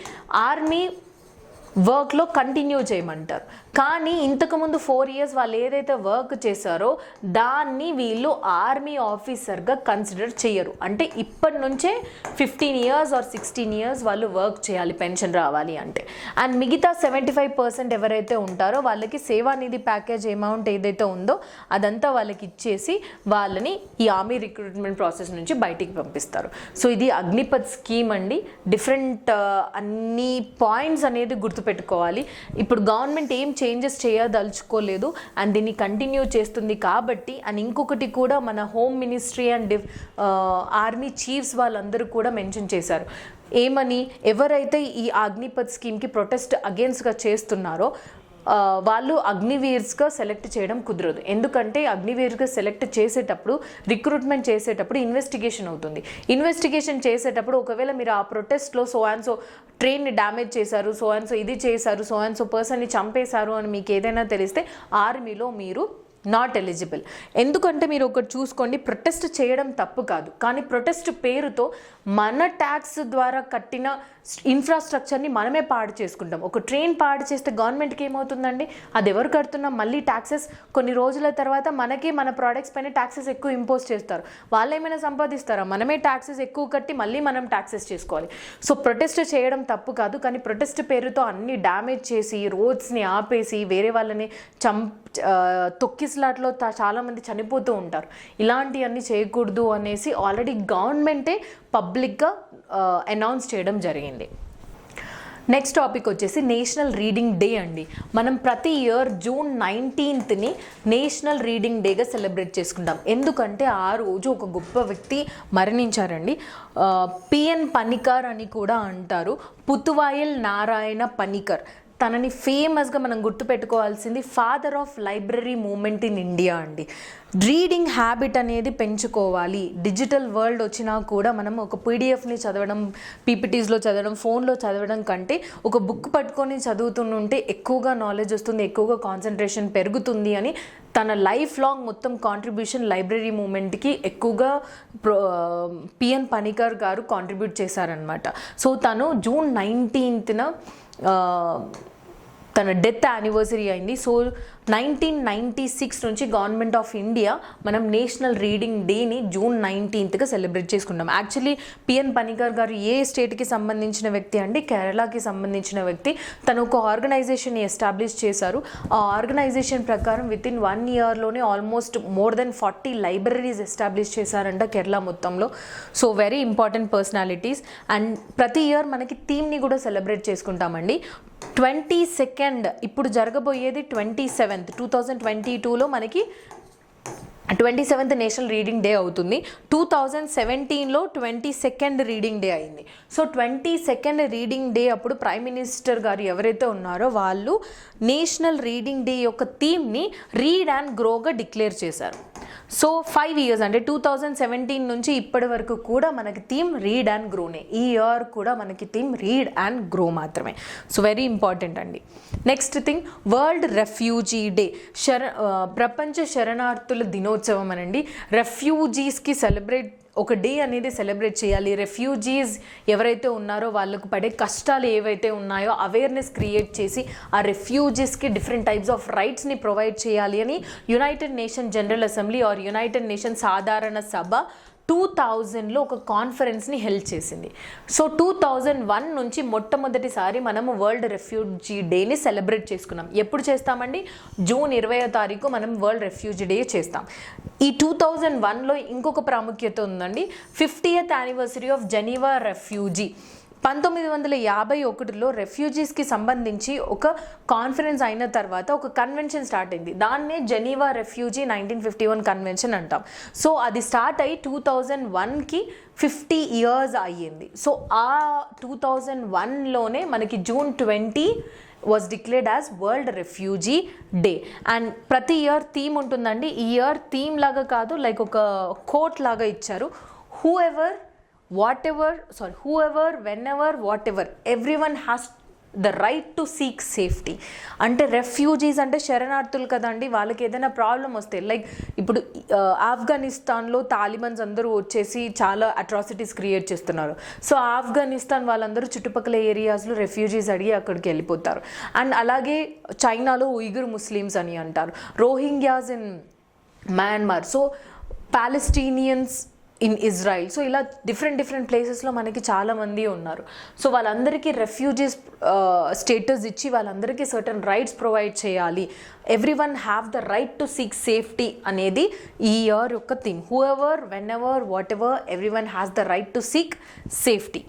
ఆర్మీ వర్క్లో కంటిన్యూ చేయమంటారు. కానీ ఇంతకుముందు 4 years వాళ్ళు ఏదైతే వర్క్ చేశారో దాన్ని వీళ్ళు ఆర్మీ ఆఫీసర్గా కన్సిడర్ చేయరు. అంటే ఇప్పటి నుంచే 15 years or 16 years వాళ్ళు వర్క్ చేయాలి పెన్షన్ రావాలి అంటే. అండ్ మిగతా 75% ఎవరైతే ఉంటారో వాళ్ళకి సేవానిధి ప్యాకేజ్ అమౌంట్ ఏదైతే ఉందో అదంతా వాళ్ళకి ఇచ్చేసి వాళ్ళని ఈ ఆర్మీ రిక్రూట్మెంట్ ప్రాసెస్ నుంచి బయటికి పంపిస్తారు. సో ఇది అగ్నిపథ్ స్కీమ్ అండి. డిఫరెంట్ అన్ని పాయింట్స్ అనేది గుర్తుపెట్టుకోవాలి. ఇప్పుడు గవర్నమెంట్ ఏం చేంజెస్ చేయదలుచుకోలేదు అండ్ దీన్ని కంటిన్యూ చేస్తుంది కాబట్టి. అండ్ ఇంకొకటి కూడా మన home ministry and army chiefs వాళ్ళందరూ కూడా మెన్షన్ చేశారు. ఏమని, ఎవరైతే ఈ అగ్నిపథ్ స్కీమ్కి ప్రొటెస్ట్ అగేన్స్ట్గా చేస్తున్నారో వాళ్ళు అగ్నివీర్స్గా సెలెక్ట్ చేయడం కుదరదు. ఎందుకంటే అగ్నివీర్స్గా సెలెక్ట్ చేసేటప్పుడు రిక్రూట్మెంట్ చేసేటప్పుడు ఇన్వెస్టిగేషన్ అవుతుంది. ఇన్వెస్టిగేషన్ చేసేటప్పుడు ఒకవేళ మీరు ఆ ప్రొటెస్ట్లో సో అండ్ సో ట్రైన్ని డ్యామేజ్ చేశారు, సో అండ్ సో ఇది చేశారు, సో అండ్ సో పర్సన్ని చంపేశారు అని మీకు ఏదైనా తెలిస్తే ఆర్మీలో మీరు నాట్ ఎలిజిబుల్. ఎందుకంటే మీరు ఒకటి చూసుకోండి, ప్రొటెస్ట్ చేయడం తప్పు కాదు, కానీ ప్రొటెస్ట్ పేరుతో మన ట్యాక్స్ ద్వారా కట్టిన ఇన్ఫ్రాస్ట్రక్చర్ని మనమే పాడు చేసుకుంటాం. ఒక ట్రైన్ పాడు చేస్తే గవర్నమెంట్కి ఏమవుతుందండి? అది ఎవరు కడుతున్నాం? మళ్ళీ ట్యాక్సెస్ కొన్ని రోజుల తర్వాత మనకి మన ప్రోడక్ట్స్ పైన ట్యాక్సెస్ ఎక్కువ ఇంపోజ్ చేస్తారు. వాళ్ళు ఏమైనా సంపాదిస్తారా? మనమే ట్యాక్సెస్ ఎక్కువ కట్టి మళ్ళీ మనం ట్యాక్సెస్ చేసుకోవాలి. సో ప్రొటెస్ట్ చేయడం తప్పు కాదు, కానీ ప్రొటెస్ట్ పేరుతో అన్ని డ్యామేజ్ చేసి రోడ్స్ని ఆపేసి వేరే వాళ్ళని తొక్కిసలాట్లో చాలామంది చనిపోతూ ఉంటారు. ఇలాంటివన్నీ చేయకూడదు అనేసి ఆల్రెడీ గవర్నమెంటే పబ్లిక్గా అనౌన్స్ చేయడం జరిగింది. నెక్స్ట్ టాపిక్ వచ్చేసి నేషనల్ రీడింగ్ డే అండి. మనం ప్రతి year June 19th national reading డేగా సెలబ్రేట్ చేసుకుంటాం. ఎందుకంటే ఆ రోజు ఒక గొప్ప వ్యక్తి మరణించారండి. పిఎన్ పనికర్ అని కూడా అంటారు. పుతువాయల్ నారాయణ పనికర్. తనని ఫేమస్గా మనం గుర్తుపెట్టుకోవాల్సింది father of library moment in India అండి. రీడింగ్ హ్యాబిట్ అనేది పెంచుకోవాలి. డిజిటల్ వరల్డ్ వచ్చినా కూడా మనం ఒక పీడిఎఫ్ని చదవడం, పీపీటీస్లో చదవడం, ఫోన్లో చదవడం కంటే ఒక బుక్ పట్టుకొని చదువుతుంటే ఎక్కువగా నాలెడ్జ్ వస్తుంది, ఎక్కువగా కాన్సన్ట్రేషన్ పెరుగుతుంది అని తన లైఫ్ లాంగ్ మొత్తం కాంట్రిబ్యూషన్ లైబ్రరీ మూమెంట్కి ఎక్కువగా పిఎన్ పనికర్ గారు కాంట్రిబ్యూట్ చేశారనమాట. సో తను June 19th తన డెత్ యానివర్సరీ అయింది. సో 1996 నుంచి గవర్నమెంట్ ఆఫ్ ఇండియా మనం నేషనల్ రీడింగ్ డేని June 19th సెలబ్రేట్ చేసుకుంటాం. యాక్చువల్లీ పిఎన్ పనికర్ గారు ఏ స్టేట్కి సంబంధించిన వ్యక్తి అండి? కేరళకి సంబంధించిన వ్యక్తి. తను ఒక ఆర్గనైజేషన్ని ఎస్టాబ్లిష్ చేశారు. ఆ ఆర్గనైజేషన్ ప్రకారం వితిన్ 1 yearలోనే almost more than 40 libraries establish చేశారంట కేరళ మొత్తంలో. So very important personalities. And ప్రతి ఇయర్ మనకి థీమ్ని కూడా సెలబ్రేట్ చేసుకుంటామండి. 22nd ఇప్పుడు జరగబోయేది 27th 2022లో మనకి 27th నేషనల్ రీడింగ్ డే అవుతుంది. 2017లో 22nd రీడింగ్ డే అయింది. సో 22nd రీడింగ్ డే అప్పుడు ప్రైమ్ మినిస్టర్ గారు ఎవరైతే ఉన్నారో వాళ్ళు నేషనల్ రీడింగ్ డే యొక్క థీమ్ని రీడ్ అండ్ గ్రోగా డిక్లేర్ చేశారు. సో 5 years అంటే 2017 నుంచి ఇప్పటి వరకు కూడా మనకి థీమ్ రీడ్ అండ్ గ్రోనే. ఈ ఇయర్ కూడా మనకి థీమ్ రీడ్ అండ్ గ్రో మాత్రమే. సో వెరీ ఇంపార్టెంట్ అండి. Next thing, world refugee day. ప్రపంచ శరణార్థుల దినోత్సవం అనండి. రెఫ్యూజీస్కి ఒక డే అనేది సెలబ్రేట్ చేయాలి. రెఫ్యూజీస్ ఎవరైతే ఉన్నారో వాళ్ళకు పడే కష్టాలు ఏవైతే ఉన్నాయో అవేర్నెస్ క్రియేట్ చేసి ఆ రెఫ్యూజీస్కి డిఫరెంట్ టైప్స్ ఆఫ్ రైట్స్ని ప్రొవైడ్ చేయాలి అని United nation general assembly or United nation సాధారణ సభ 2000లో ఒక కాన్ఫరెన్స్ని హెల్డ్ చేసింది. సో 2001 నుంచి మొట్టమొదటిసారి మనము వరల్డ్ రెఫ్యూజీ డేని సెలబ్రేట్ చేసుకున్నాం. ఎప్పుడు చేస్తామండి? June 20th మనం వరల్డ్ రెఫ్యూజీ డే చేస్తాం. ఈ 2001లో ఇంకొక ప్రాముఖ్యత ఉందండి. 50th anniversary of Geneva refugee. 1951లో రెఫ్యూజీస్కి సంబంధించి ఒక కాన్ఫరెన్స్ అయిన తర్వాత ఒక కన్వెన్షన్ స్టార్ట్ అయింది. దాన్నే జెనీవా రెఫ్యూజీ 1951 కన్వెన్షన్ అంటాం. సో అది స్టార్ట్ అయ్యి 2001కి 50 years అయ్యింది. సో ఆ 2001లోనే మనకి June 20 was declared as world refugee day. And ప్రతి ఇయర్ థీమ్ ఉంటుందండి. ఈ ఇయర్ థీమ్ లాగా కాదు, లైక్ ఒక కోట్ లాగా ఇచ్చారు. whoever, whenever, whatever, everyone has the right to seek safety. అంటే రెఫ్యూజీస్ అంటే శరణార్థులు కదండి, వాళ్ళకి ఏదైనా ప్రాబ్లం వస్తే లైక్ ఇప్పుడు ఆఫ్ఘనిస్తాన్లో తాలిబన్స్ అందరూ వచ్చేసి చాలా అట్రాసిటీస్ క్రియేట్ చేస్తున్నారు. సో ఆఫ్ఘనిస్తాన్ వాళ్ళందరూ చుట్టుపక్కల ఏరియాస్లో రెఫ్యూజీస్ అడిగి అక్కడికి వెళ్ళిపోతారు. అండ్ అలాగే చైనాలో ఉయిగుర్ ముస్లిమ్స్ అని అంటారు, Rohingyas in Myanmar, so Palestinians in Israel. So ఇలా డిఫరెంట్ ప్లేసెస్లో మనకి చాలామంది ఉన్నారు. సో వాళ్ళందరికీ రెఫ్యూజీస్ స్టేటస్ ఇచ్చి వాళ్ళందరికీ సర్టన్ రైట్స్ ప్రొవైడ్ చేయాలి. Everyone have the right to seek safety అనేది ఈ ఇయర్ యొక్క theme. Who ever, when ever, what ever, everyone has the right to seek safety.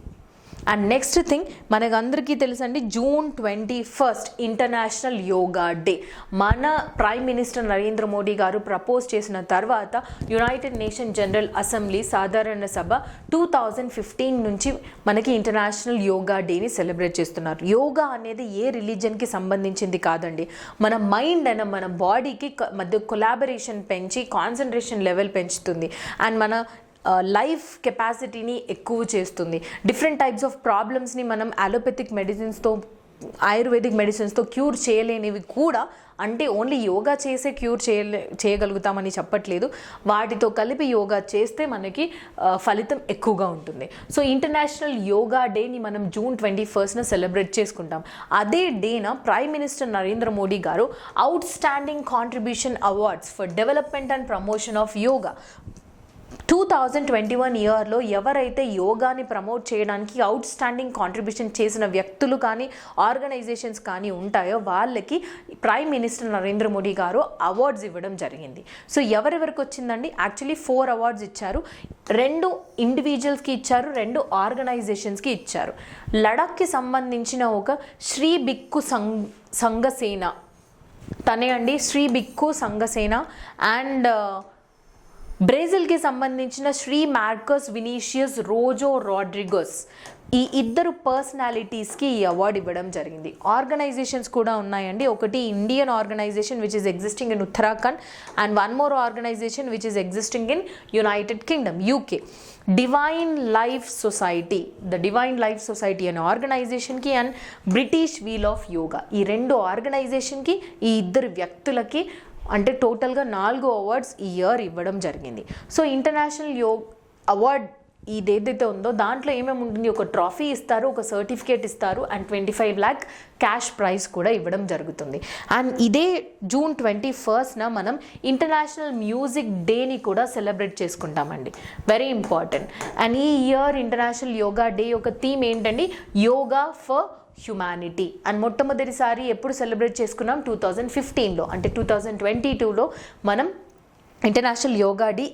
And next thing మనకందరికీ తెలుసండి, June 21 international yoga day. మన prime minister Narendra Modi గారు propose చేసిన తర్వాత United nation general assembly సాధారణ సభ 2015 నుంచి మనకి ఇంటర్నేషనల్ యోగా డేని సెలబ్రేట్ చేస్తున్నారు. యోగా అనేది ఏ రిలీజన్కి సంబంధించింది కాదండి, మన మైండ్ అండ్ మన బాడీకి మధ్య కొలాబరేషన్ పెంచి కాన్సన్ట్రేషన్ లెవెల్ పెంచుతుంది అండ్ మన లైఫ్ కెపాసిటీని ఎక్కువ చేస్తుంది. డిఫరెంట్ టైప్స్ ఆఫ్ ప్రాబ్లమ్స్ని మనం అలోపతిక్ మెడిసిన్స్తో, ఆయుర్వేదిక్ మెడిసిన్స్తో క్యూర్ చేయలేనివి కూడా, అంటే ఓన్లీ యోగా చేసే క్యూర్ చేయగలుగుతామని చెప్పట్లేదు, వాటితో కలిపి యోగా చేస్తే మనకి ఫలితం ఎక్కువగా ఉంటుంది. సో ఇంటర్నేషనల్ యోగా డేని మనం June 21 సెలబ్రేట్ చేసుకుంటాం. అదే డేన ప్రైమ్ మినిస్టర్ నరేంద్ర మోడీ గారు out standing contribution awards for development and promotion of yoga 2021 ఇయర్లో ఎవరైతే యోగాని ప్రమోట్ చేయడానికి అవుట్ స్టాండింగ్ కాంట్రిబ్యూషన్ చేసిన వ్యక్తులు కానీ ఆర్గనైజేషన్స్ కానీ ఉంటాయో వాళ్ళకి ప్రైమ్ మినిస్టర్ నరేంద్ర మోడీ గారు అవార్డ్స్ ఇవ్వడం జరిగింది. సో ఎవరెవరికి వచ్చిందండి, యాక్చువల్లీ 4 అవార్డ్స్ ఇచ్చారు. 2 ఇండివిజువల్స్కి ఇచ్చారు, 2 ఆర్గనైజేషన్స్కి ఇచ్చారు. లడాఖ్కి సంబంధించిన ఒక శ్రీ బిక్కు సంఘసేన తనే అండి, శ్రీ బిక్కు సంఘసేన. అండ్ బ్రెజిల్కి సంబంధించిన శ్రీ మార్కస్ వినీషియస్ రోజో రాడ్రిగోస్, ఈ ఇద్దరు పర్సనాలిటీస్కి ఈ అవార్డు ఇవ్వడం జరిగింది. ఆర్గనైజేషన్స్ కూడా ఉన్నాయండి. ఒకటి Indian organisation which is existing in Uttarakhand and one more organisation which is existing in United Kingdom, UK. Divine life society, the divine life society అనే ఆర్గనైజేషన్కి and British wheel of yoga, ఈ 2 ఆర్గనైజేషన్కి, ఈ ఇద్దరు వ్యక్తులకి అంటే టోటల్గా 4 అవార్డ్స్ ఈ ఇయర్ ఇవ్వడం జరిగింది. సో ఇంటర్నేషనల్ అవార్డ్ ఇదేదైతే ఉందో దాంట్లో ఏమేమి ఉంటుంది, ఒక ట్రాఫీ ఇస్తారు, ఒక సర్టిఫికేట్ ఇస్తారు అండ్ 25 lakh క్యాష్ ప్రైజ్ కూడా ఇవ్వడం జరుగుతుంది. అండ్ ఇదే June 21 మనం ఇంటర్నేషనల్ మ్యూజిక్ డేని కూడా సెలబ్రేట్ చేసుకుంటామండి, వెరీ ఇంపార్టెంట్. అండ్ ఈ ఇయర్ ఇంటర్నేషనల్ యోగా డే యొక్క థీమ్ ఏంటండి, యోగా ఫర్ హ్యుమానిటీ. అండ్ మొట్టమొదటిసారి ఎప్పుడు సెలబ్రేట్ చేసుకున్నాం, 2015లో. అంటే 2022లో మనం ఇంటర్నేషనల్ యోగా డే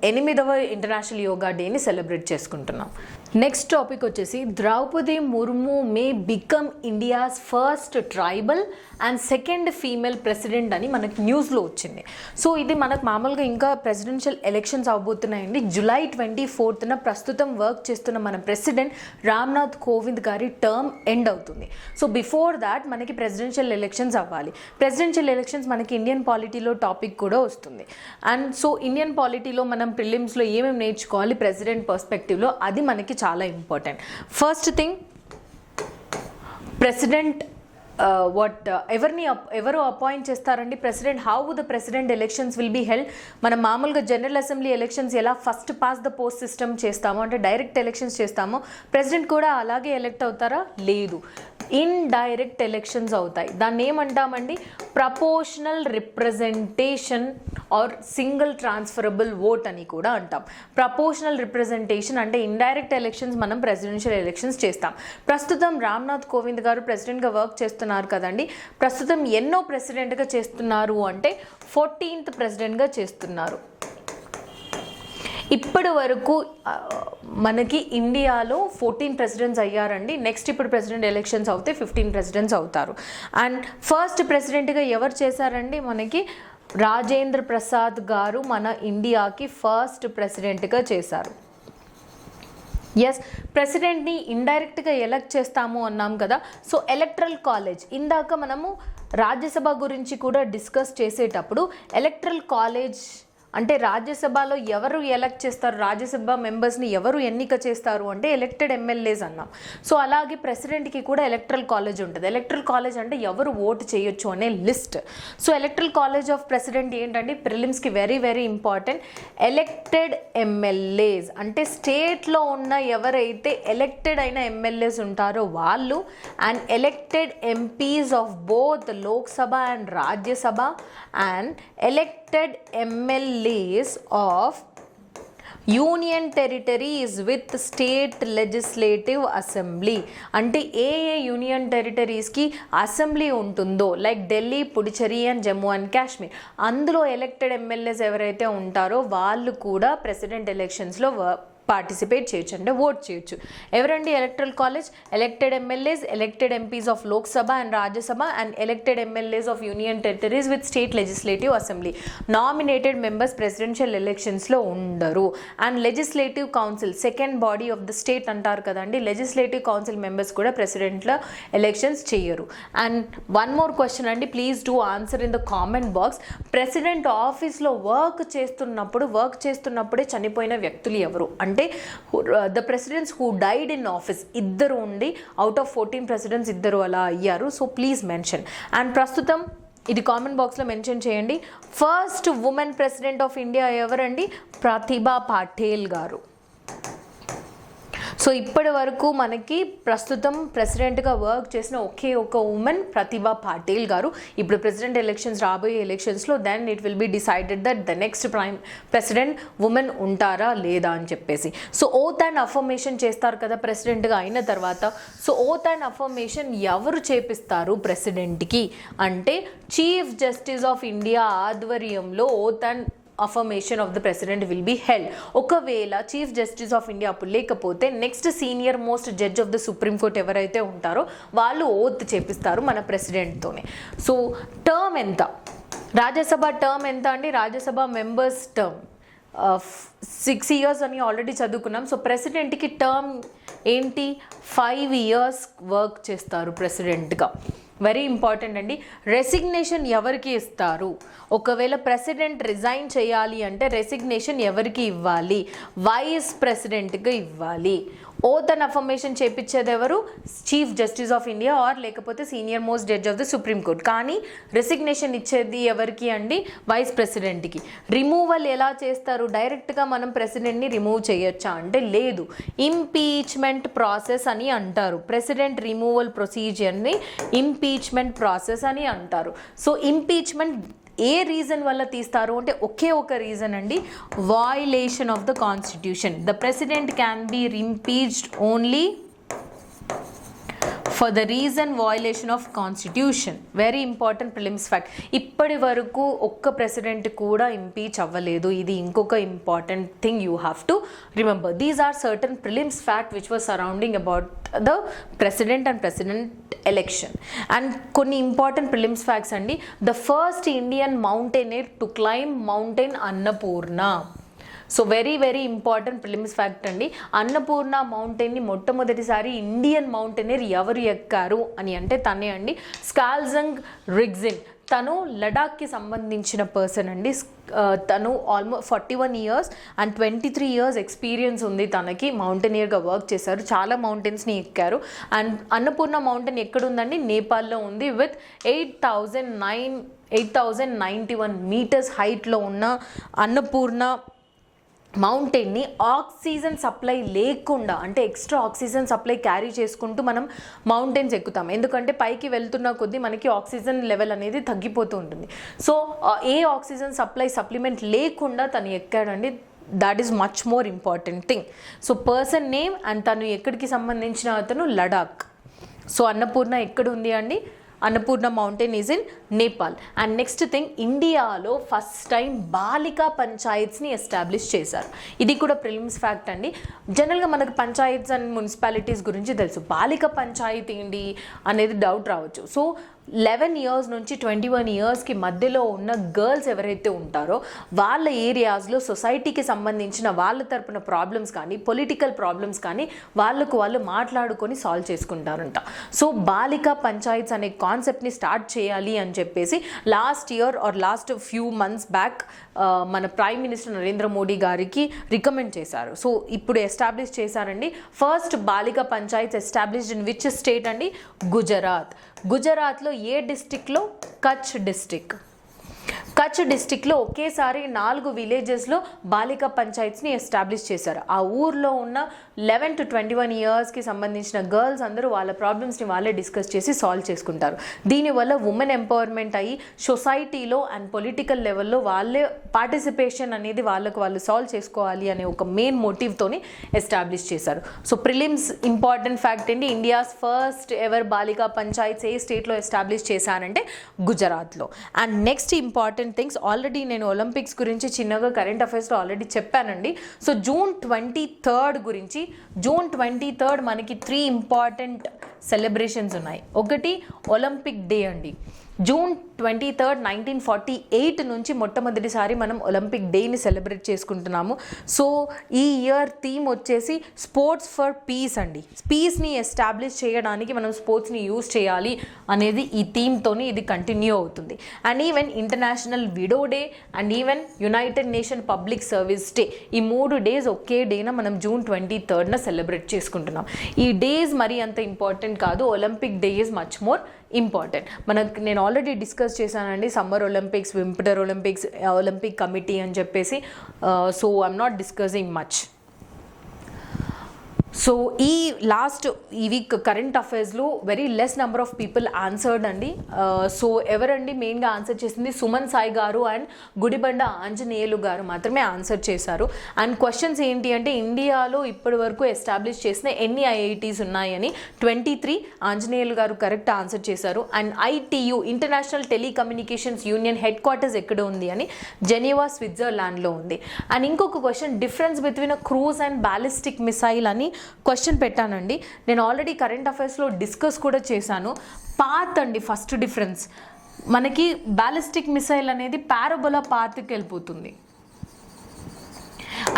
8వ ఇంటర్నేషనల్ యోగా డేని సెలబ్రేట్ చేసుకుంటున్నాం. నెక్స్ట్ టాపిక్ వచ్చేసి Droupadi Murmu may become India's first tribal and second female president అని మనకు న్యూస్లో వచ్చింది. సో ఇది మనకు మామూలుగా ఇంకా ప్రెసిడెన్షియల్ ఎలక్షన్స్ అవబోతున్నాయండి. July 24న ప్రస్తుతం వర్క్ చేస్తున్న మన ప్రెసిడెంట్ రామ్నాథ్ కోవింద్ గారి టర్మ్ ఎండ్ అవుతుంది. సో బిఫోర్ దాట్ మనకి ప్రెసిడెన్షియల్ ఎలక్షన్స్ అవ్వాలి. ప్రెసిడెన్షియల్ ఎలక్షన్స్ మనకి ఇండియన్ పాలిటీలో టాపిక్ కూడా వస్తుంది. అండ్ సో ఇండియన్ పాలిటీలో మనం ప్రిలిమ్స్లో ఏమేమి నేర్చుకోవాలి ప్రెసిడెంట్ పర్స్పెక్టివ్లో, అది మనకి చాలా ఇంపార్టెంట్. ఫస్ట్ థింగ్, ప్రెసిడెంట్ ఎవరు అపాయింట్ చేస్తారండి president, how the president elections will be held. మనం మామూలుగా జనరల్ అసెంబ్లీ ఎలక్షన్స్ ఎలా first past the post system చేస్తామో, అంటే డైరెక్ట్ ఎలక్షన్స్ చేస్తామో, ప్రెసిడెంట్ కూడా అలాగే ఎలక్ట్ అవుతారా, లేదు, ఇండైరెక్ట్ ఎలక్షన్స్ అవుతాయి. దాన్ని ఏమంటామండి, proportional representation or single transferable vote అని కూడా అంటాం. ప్రపోర్షనల్ రిప్రజెంటేషన్ అంటే ఇండైరెక్ట్ ఎలక్షన్స్ మనం ప్రెసిడెన్షియల్ ఎలక్షన్స్ చేస్తాం. ప్రస్తుతం రామ్నాథ్ కోవింద్ గారు ప్రెసిడెంట్గా వర్క్ చేస్తున్నారు కదండి. ప్రస్తుతం ఎన్నో ప్రెసిడెంట్గా చేస్తున్నారు అంటే 14th ప్రెసిడెంట్గా చేస్తున్నారు. ఇప్పటి వరకు మనకి ఇండియాలో 14 ప్రెసిడెంట్స్ అయ్యారండి. నెక్స్ట్ ఇప్పుడు ప్రెసిడెంట్ ఎలక్షన్స్ అవుతే 15 ప్రెసిడెంట్స్ అవుతారు. అండ్ ఫస్ట్ ప్రెసిడెంట్గా ఎవరు చేశారండి, మనకి రాజేంద్ర ప్రసాద్ గారు మన ఇండియాకి ఫస్ట్ ప్రెసిడెంట్గా చేశారు. ఎస్, ప్రెసిడెంట్ని ఇండైరెక్ట్గా ఎలక్ట్ చేస్తాము అన్నాం కదా. సో ఎలక్ట్రల్ కాలేజ్, ఇందాక మనము రాజ్యసభ గురించి కూడా డిస్కస్ చేసేటప్పుడు ఎలక్ట్రల్ కాలేజ్ అంటే రాజ్యసభలో ఎవరు ఎలక్ట్ చేస్తారు, రాజ్యసభ మెంబర్స్ని ఎవరు ఎన్నిక చేస్తారు అంటే ఎలక్టెడ్ ఎమ్మెల్యేస్ అన్నాం. సో అలాగే ప్రెసిడెంట్కి కూడా ఎలక్ట్రల్ కాలేజ్ ఉంటుంది. ఎలక్ట్రల్ కాలేజ్ అంటే ఎవరు ఓటు చేయొచ్చు అనే list. So electoral college of president ఏంటంటే ప్రిలిమ్స్కి very very important. Elected MLAs అంటే స్టేట్లో ఉన్న ఎవరైతే ఎలక్టెడ్ అయిన ఎమ్మెల్యేస్ ఉంటారో వాళ్ళు, and elected MPs of both Lok Sabha and Rajya Sabha, and elected MLAs of union territories with state legislative assembly. అంటే ఏ యూనియన్ టెరిటరీస్కి అసెంబ్లీ ఉంటుందో, like Delhi, Puducherry and Jammu and Kashmir, అందులో ఎలక్టెడ్ ఎమ్మెల్యేస్ ఎవరైతే ఉంటారో వాళ్ళు కూడా ప్రెసిడెంట్ ఎలక్షన్స్లో పార్టిసిపేట్ చేయొచ్చు, అంటే ఓట్ చేయొచ్చు. ఎవరండి electoral college? Elected MLAs, elected MPs of Lok Sabha and Rajya Sabha, and elected MLAs of union territories with state legislative assembly. Nominated members presidential ఎలక్షన్స్లో ఉండరు. And legislative council, second body of the state అంటారు కదండి, legislative council members కూడా ప్రెసిడెంట్లో elections చేయరు. And one more question అండి, please do answer in the comment box. President ఆఫీస్లో work చేస్తున్నప్పుడే చనిపోయిన వ్యక్తులు ఎవరు అంటే the presidents who died in office, ఇద్దరు ఉండి అవుట్ ఆఫ్ 14 ప్రెసిడెంట్స్ ఇద్దరు అలా అయ్యారు. So please mention. అండ్ ప్రస్తుతం ఇది కామెంట్ బాక్స్లో మెన్షన్ చేయండి. First women president of India ఎవరండి? ప్రతిభా పాటిల్ గారు. సో ఇప్పటి వరకు మనకి ప్రస్తుతం ప్రెసిడెంట్గా వర్క్ చేసిన ఒకే ఒక ఉమెన్ ప్రతిభా పాటిల్ గారు. ఇప్పుడు ప్రెసిడెంట్ ఎలక్షన్స్, రాబోయే ఎలక్షన్స్లో then it will be decided that the next president women ఉంటారా లేదా అని చెప్పేసి. సో ఓత్ అండ్ అఫర్మేషన్ చేస్తారు కదా ప్రెసిడెంట్గా అయిన తర్వాత. సో ఓత్ అండ్ అఫర్మేషన్ ఎవరు చేపిస్తారు ప్రెసిడెంట్కి అంటే చీఫ్ జస్టిస్ ఆఫ్ ఇండియా ఆధ్వర్యంలో oath and affirmation of the president will be held. ఒకవేళ చీఫ్ జస్టిస్ ఆఫ్ ఇండియా అప్పుడు లేకపోతే next senior most judge of the supreme court ఎవరైతే ఉంటారో వాళ్ళు ఓత్ చేపిస్తారు మన ప్రెసిడెంట్తోనే. సో టర్మ్ ఎంత, రాజ్యసభ టర్మ్ ఎంత అండి? రాజ్యసభ మెంబర్స్ టర్మ్ 6 years అని ఆల్రెడీ చదువుకున్నాం. సో ప్రెసిడెంట్కి టర్మ్ ఏంటి? 5 years వర్క్ చేస్తారు ప్రెసిడెంట్గా. వెరీ ఇంపార్టెంట్ అండి. రెసిగ్నేషన్ ఎవరికి ఇస్తారు? ఒకవేళ ప్రెసిడెంట్ రిజైన్ చేయాలి అంటే రెసిగ్నేషన్ ఎవరికి ఇవ్వాలి? వైస్ ప్రెసిడెంట్గా ఇవ్వాలి. ఓత్ అండ్ అఫర్మేషన్ చేపించేది ఎవరు? Chief justice of India or లేకపోతే senior most judge of the supreme court. కానీ రెసిగ్నేషన్ ఇచ్చేది ఎవరికి అండి? వైస్ ప్రెసిడెంట్కి. రిమూవల్ ఎలా చేస్తారు? డైరెక్ట్గా మనం ప్రెసిడెంట్ని రిమూవ్ చేయొచ్చా అంటే లేదు. ఇంపీచ్మెంట్ ప్రాసెస్ అని అంటారు. ప్రెసిడెంట్ రిమూవల్ ప్రొసీజర్ని ఇంపీచ్మెంట్ ప్రాసెస్ అని అంటారు. సో ఇంపీచ్మెంట్ ఏ రీజన్ వల్ల తీస్తారు అంటే ఒకే ఒక రీజన్ అండి, violation of the constitution. The president can be impeached only for the reason violation of constitution. Very important prelims fact. ఇప్పటి వరకు ఒక్క ప్రెసిడెంట్ కూడా ఇంపీచ్ అవ్వలేదు. ఇది ఇంకొక important thing you have to remember. These are certain prelims fact which was surrounding about the president and president election. And కొన్ని important prelims facts అండి. The first Indian mountaineer to climb mountain Annapurna. So very very important prelims fact అండి. అన్నపూర్ణ మౌంటైన్ని మొట్టమొదటిసారి Indian mountaineer ఎవరు ఎక్కారు అని అంటే తనే అండి, స్కాల్జంగ్ రిగ్జిన్. తను లడాఖ్కి సంబంధించిన పర్సన్ అండి. తను almost 41 years and 23 years experience ఉంది తనకి. మౌంటైనియర్గా వర్క్ చేశారు, చాలా మౌంటైన్స్ని ఎక్కారు. అండ్ అన్నపూర్ణ మౌంటైన్ ఎక్కడుందండి? నేపాల్లో ఉంది. విత్ 8,091 meters హైట్లో ఉన్న అన్నపూర్ణ మౌంటైన్ని ఆక్సిజన్ సప్లై లేకుండా, అంటే ఎక్స్ట్రా ఆక్సిజన్ సప్లై క్యారీ చేసుకుంటూ మనం మౌంటైన్స్ ఎక్కుతాం. ఎందుకంటే పైకి వెళ్తున్న కొద్దీ మనకి ఆక్సిజన్ లెవెల్ అనేది తగ్గిపోతూ ఉంటుంది. సో ఏ ఆక్సిజన్ సప్లిమెంట్ లేకుండా తను ఎక్కాడండి. That is much more important thing. So person name and తను ఎక్కడికి సంబంధించిన అతను లడాక్. సో అన్నపూర్ణ ఎక్కడ ఉంది అండి? Annapurna mountain is in Nepal. And next thing, ఇండియాలో ఫస్ట్ టైం బాలికా పంచాయత్స్ని ఎస్టాబ్లిష్ చేశారు. ఇది కూడా ప్రిలిమ్స్ ఫ్యాక్ట్ అండి. జనరల్గా మనకు పంచాయత్స్ అండ్ మున్సిపాలిటీస్ గురించి తెలుసు, బాలిక పంచాయతీ ఏంటి అనేది డౌట్ రావచ్చు. సో 11 ఇయర్స్ నుంచి 21 ఇయర్స్కి మధ్యలో ఉన్న గర్ల్స్ ఎవరైతే ఉంటారో వాళ్ళ ఏరియాస్లో సొసైటీకి సంబంధించిన వాళ్ళ తరపున ప్రాబ్లమ్స్ కానీ పొలిటికల్ ప్రాబ్లమ్స్ కానీ వాళ్ళు మాట్లాడుకొని సాల్వ్ చేసుకుంటారంట. సో బాలికా పంచాయత్స్ అనే కాన్సెప్ట్ని స్టార్ట్ చేయాలి అని చెప్పేసి last year are last few months back మన ప్రైమ్ మినిస్టర్ నరేంద్ర మోడీ గారికి రికమెండ్ చేశారు. సో ఇప్పుడు ఎస్టాబ్లిష్ చేశారండి. First Balika Panchayat established in which state అండి? గుజరాత్లో ఏ డిస్టిక్లో? కచ్ డిస్టిక్లో ఒకేసారి 4 విలేజెస్లో బాలికా పంచాయత్స్ని ఎస్టాబ్లిష్ చేశారు. ఆ ఊర్లో ఉన్న 11 to 21 ఇయర్స్కి సంబంధించిన గర్ల్స్ అందరూ వాళ్ళ ప్రాబ్లమ్స్ని వాళ్ళే డిస్కస్ చేసి సాల్వ్ చేసుకుంటారు. దీనివల్ల ఉమెన్ ఎంపవర్మెంట్ అయ్యి సొసైటీలో అండ్ పొలిటికల్ లెవెల్లో వాళ్ళే పార్టిసిపేషన్ అనేది వాళ్ళు సాల్వ్ చేసుకోవాలి అనే ఒక మెయిన్ మోటివ్తోని ఎస్టాబ్లిష్ చేశారు. సో ప్రిలిమ్స్ ఇంపార్టెంట్ ఫ్యాక్ట్ ఏంటి? ఇండియాస్ ఫస్ట్ ఎవర్ బాలికా పంచాయత్స్ ఏ స్టేట్లో ఎస్టాబ్లిష్ చేశారంటే గుజరాత్లో. And next important things, already నేను ఒలింపిక్స్ గురించి చిన్నగా కరెంట్ అఫైర్స్లో ఆల్రెడీ చెప్పానండి. సో June 23rd గురించి, June 23rd మనకి 3 ఇంపార్టెంట్ సెలబ్రేషన్స్ ఉన్నాయి. ఒకటి ఒలింపిక్ డే అండి. June 23rd 1948 నుంచి మొట్టమొదటిసారి మనం ఒలింపిక్ డేని సెలబ్రేట్ చేసుకుంటున్నాము. సో ఈ ఇయర్ థీమ్ వచ్చేసి స్పోర్ట్స్ ఫర్ పీస్ అండి. పీస్ని ఎస్టాబ్లిష్ చేయడానికి మనం స్పోర్ట్స్ని యూజ్ చేయాలి అనేది ఈ థీమ్తోని ఇది కంటిన్యూ అవుతుంది. And even international widow day and even United nation public service day, ఈ 3 డేస్ ఒకే డేన మనం June 23rd సెలబ్రేట్ చేసుకుంటున్నాం. ఈ డేస్ మరి అంత ఇంపార్టెంట్ కాదు. Olympic day is much more important. నేను ఆల్రెడీ డిస్కస్ చేశానండి summer Olympics, winter Olympics, Olympic committee అని చెప్పేసి. So I'm not discussing much. So ఈ వీక్ కరెంట్ అఫైర్స్లో very less number of people answered అండి. సో ఎవరండి మెయిన్గా ఆన్సర్ చేసింది? సుమన్ సాయి గారు అండ్ గుడిబండ ఆంజనేయులు గారు మాత్రమే ఆన్సర్ చేశారు. అండ్ క్వశ్చన్స్ ఏంటి అంటే ఇండియాలో ఇప్పటి వరకు ఎస్టాబ్లిష్ చేసిన ఎన్ని ఐఐటీస్ ఉన్నాయని 23 ఆంజనేయులు గారు కరెక్ట్ ఆన్సర్ చేశారు. And ITU international telecommunications union head quarters ఎక్కడ ఉంది అని జెనీవా స్విట్జర్లాండ్లో ఉంది. అండ్ ఇంకొక question, difference between a cruise and ballistic missile అని క్వశ్చన్ పెట్టానండి. నేను ఆల్రెడీ కరెంట్ అఫైర్స్లో డిస్కస్ కూడా చేశాను. పాత్ అండి ఫస్ట్ డిఫరెన్స్. మనకి బ్యాలిస్టిక్ మిసైల్ అనేది పారాబోలా పాత్కి వెళ్ళిపోతుంది.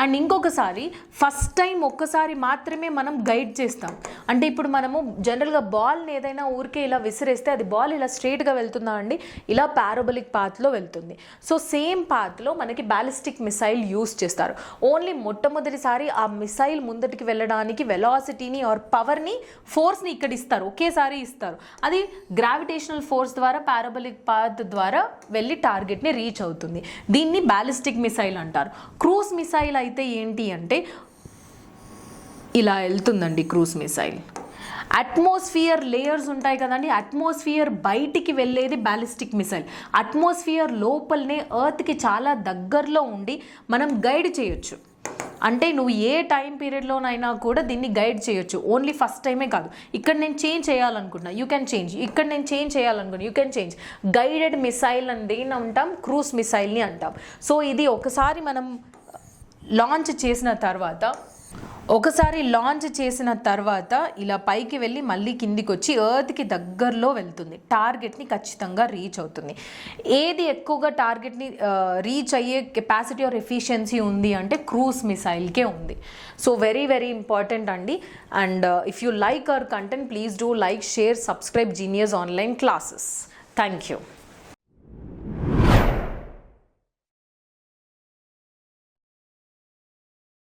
అండ్ ఇంకొకసారి ఫస్ట్ టైం ఒక్కసారి మాత్రమే మనం గైడ్ చేస్తాం. అంటే ఇప్పుడు మనము జనరల్గా బాల్ని ఏదైనా ఊరికే ఇలా విసిరేస్తే అది బాల్ ఇలా స్ట్రైట్గా వెళ్తుందా అండి? ఇలా పారాబోలిక్ పాత్లో వెళ్తుంది. సో సేమ్ పాత్లో మనకి బ్యాలిస్టిక్ మిసైల్ యూస్ చేస్తారు. ఓన్లీ మొట్టమొదటిసారి ఆ మిసైల్ ముందటికి వెళ్ళడానికి వెలాసిటీని ఆర్ పవర్ని, ఫోర్స్ని ఇక్కడ ఇస్తారు, ఒకేసారి ఇస్తారు. అది గ్రావిటేషనల్ ఫోర్స్ ద్వారా పారాబోలిక్ పాత్ ద్వారా వెళ్ళి టార్గెట్ని రీచ్ అవుతుంది. దీన్ని బ్యాలిస్టిక్ మిసైల్ అంటారు. క్రూజ్ మిసైల్ అయితే ఏంటి అంటే ఇలా వెళ్తుందండి క్రూజ్ మిసైల్. అట్మాస్ఫియర్ లేయర్స్ ఉంటాయి కదండి, అట్మాస్ఫియర్ బయటికి వెళ్ళేది బ్యాలిస్టిక్ మిసైల్. అట్మాస్ఫియర్ లోపలనే ఎర్త్కి చాలా దగ్గరలో ఉండి మనం గైడ్ చేయొచ్చు. అంటే నువ్వు ఏ టైం పీరియడ్లోనైనా కూడా దీన్ని గైడ్ చేయొచ్చు. ఓన్లీ ఫస్ట్ టైమే కాదు. ఇక్కడ నేను చేంజ్ చేయాలనుకున్నా యూ కెన్ చేంజ్, ఇక్కడ నేను చేంజ్ చేయాలనుకున్నా you can change. Guided missile అని దేన్ని అంటాం? క్రూజ్ మిసైల్ని అంటాం. సో ఇది ఒకసారి మనం లాంచ్ చేసిన తర్వాత ఇలా పైకి వెళ్ళి మళ్ళీ కిందికి వచ్చి ఎర్త్కి దగ్గరలో వెళ్తుంది. టార్గెట్ని ఖచ్చితంగా రీచ్ అవుతుంది. ఏది ఎక్కువగా టార్గెట్ని రీచ్ అయ్యే కెపాసిటీ ఆర్ ఎఫిషియన్సీ ఉంది అంటే క్రూజ్ మిసైల్కే ఉంది. సో వెరీ వెరీ ఇంపార్టెంట్ అండి. And if you like our content please do like, share, subscribe genius online classes. Thank you.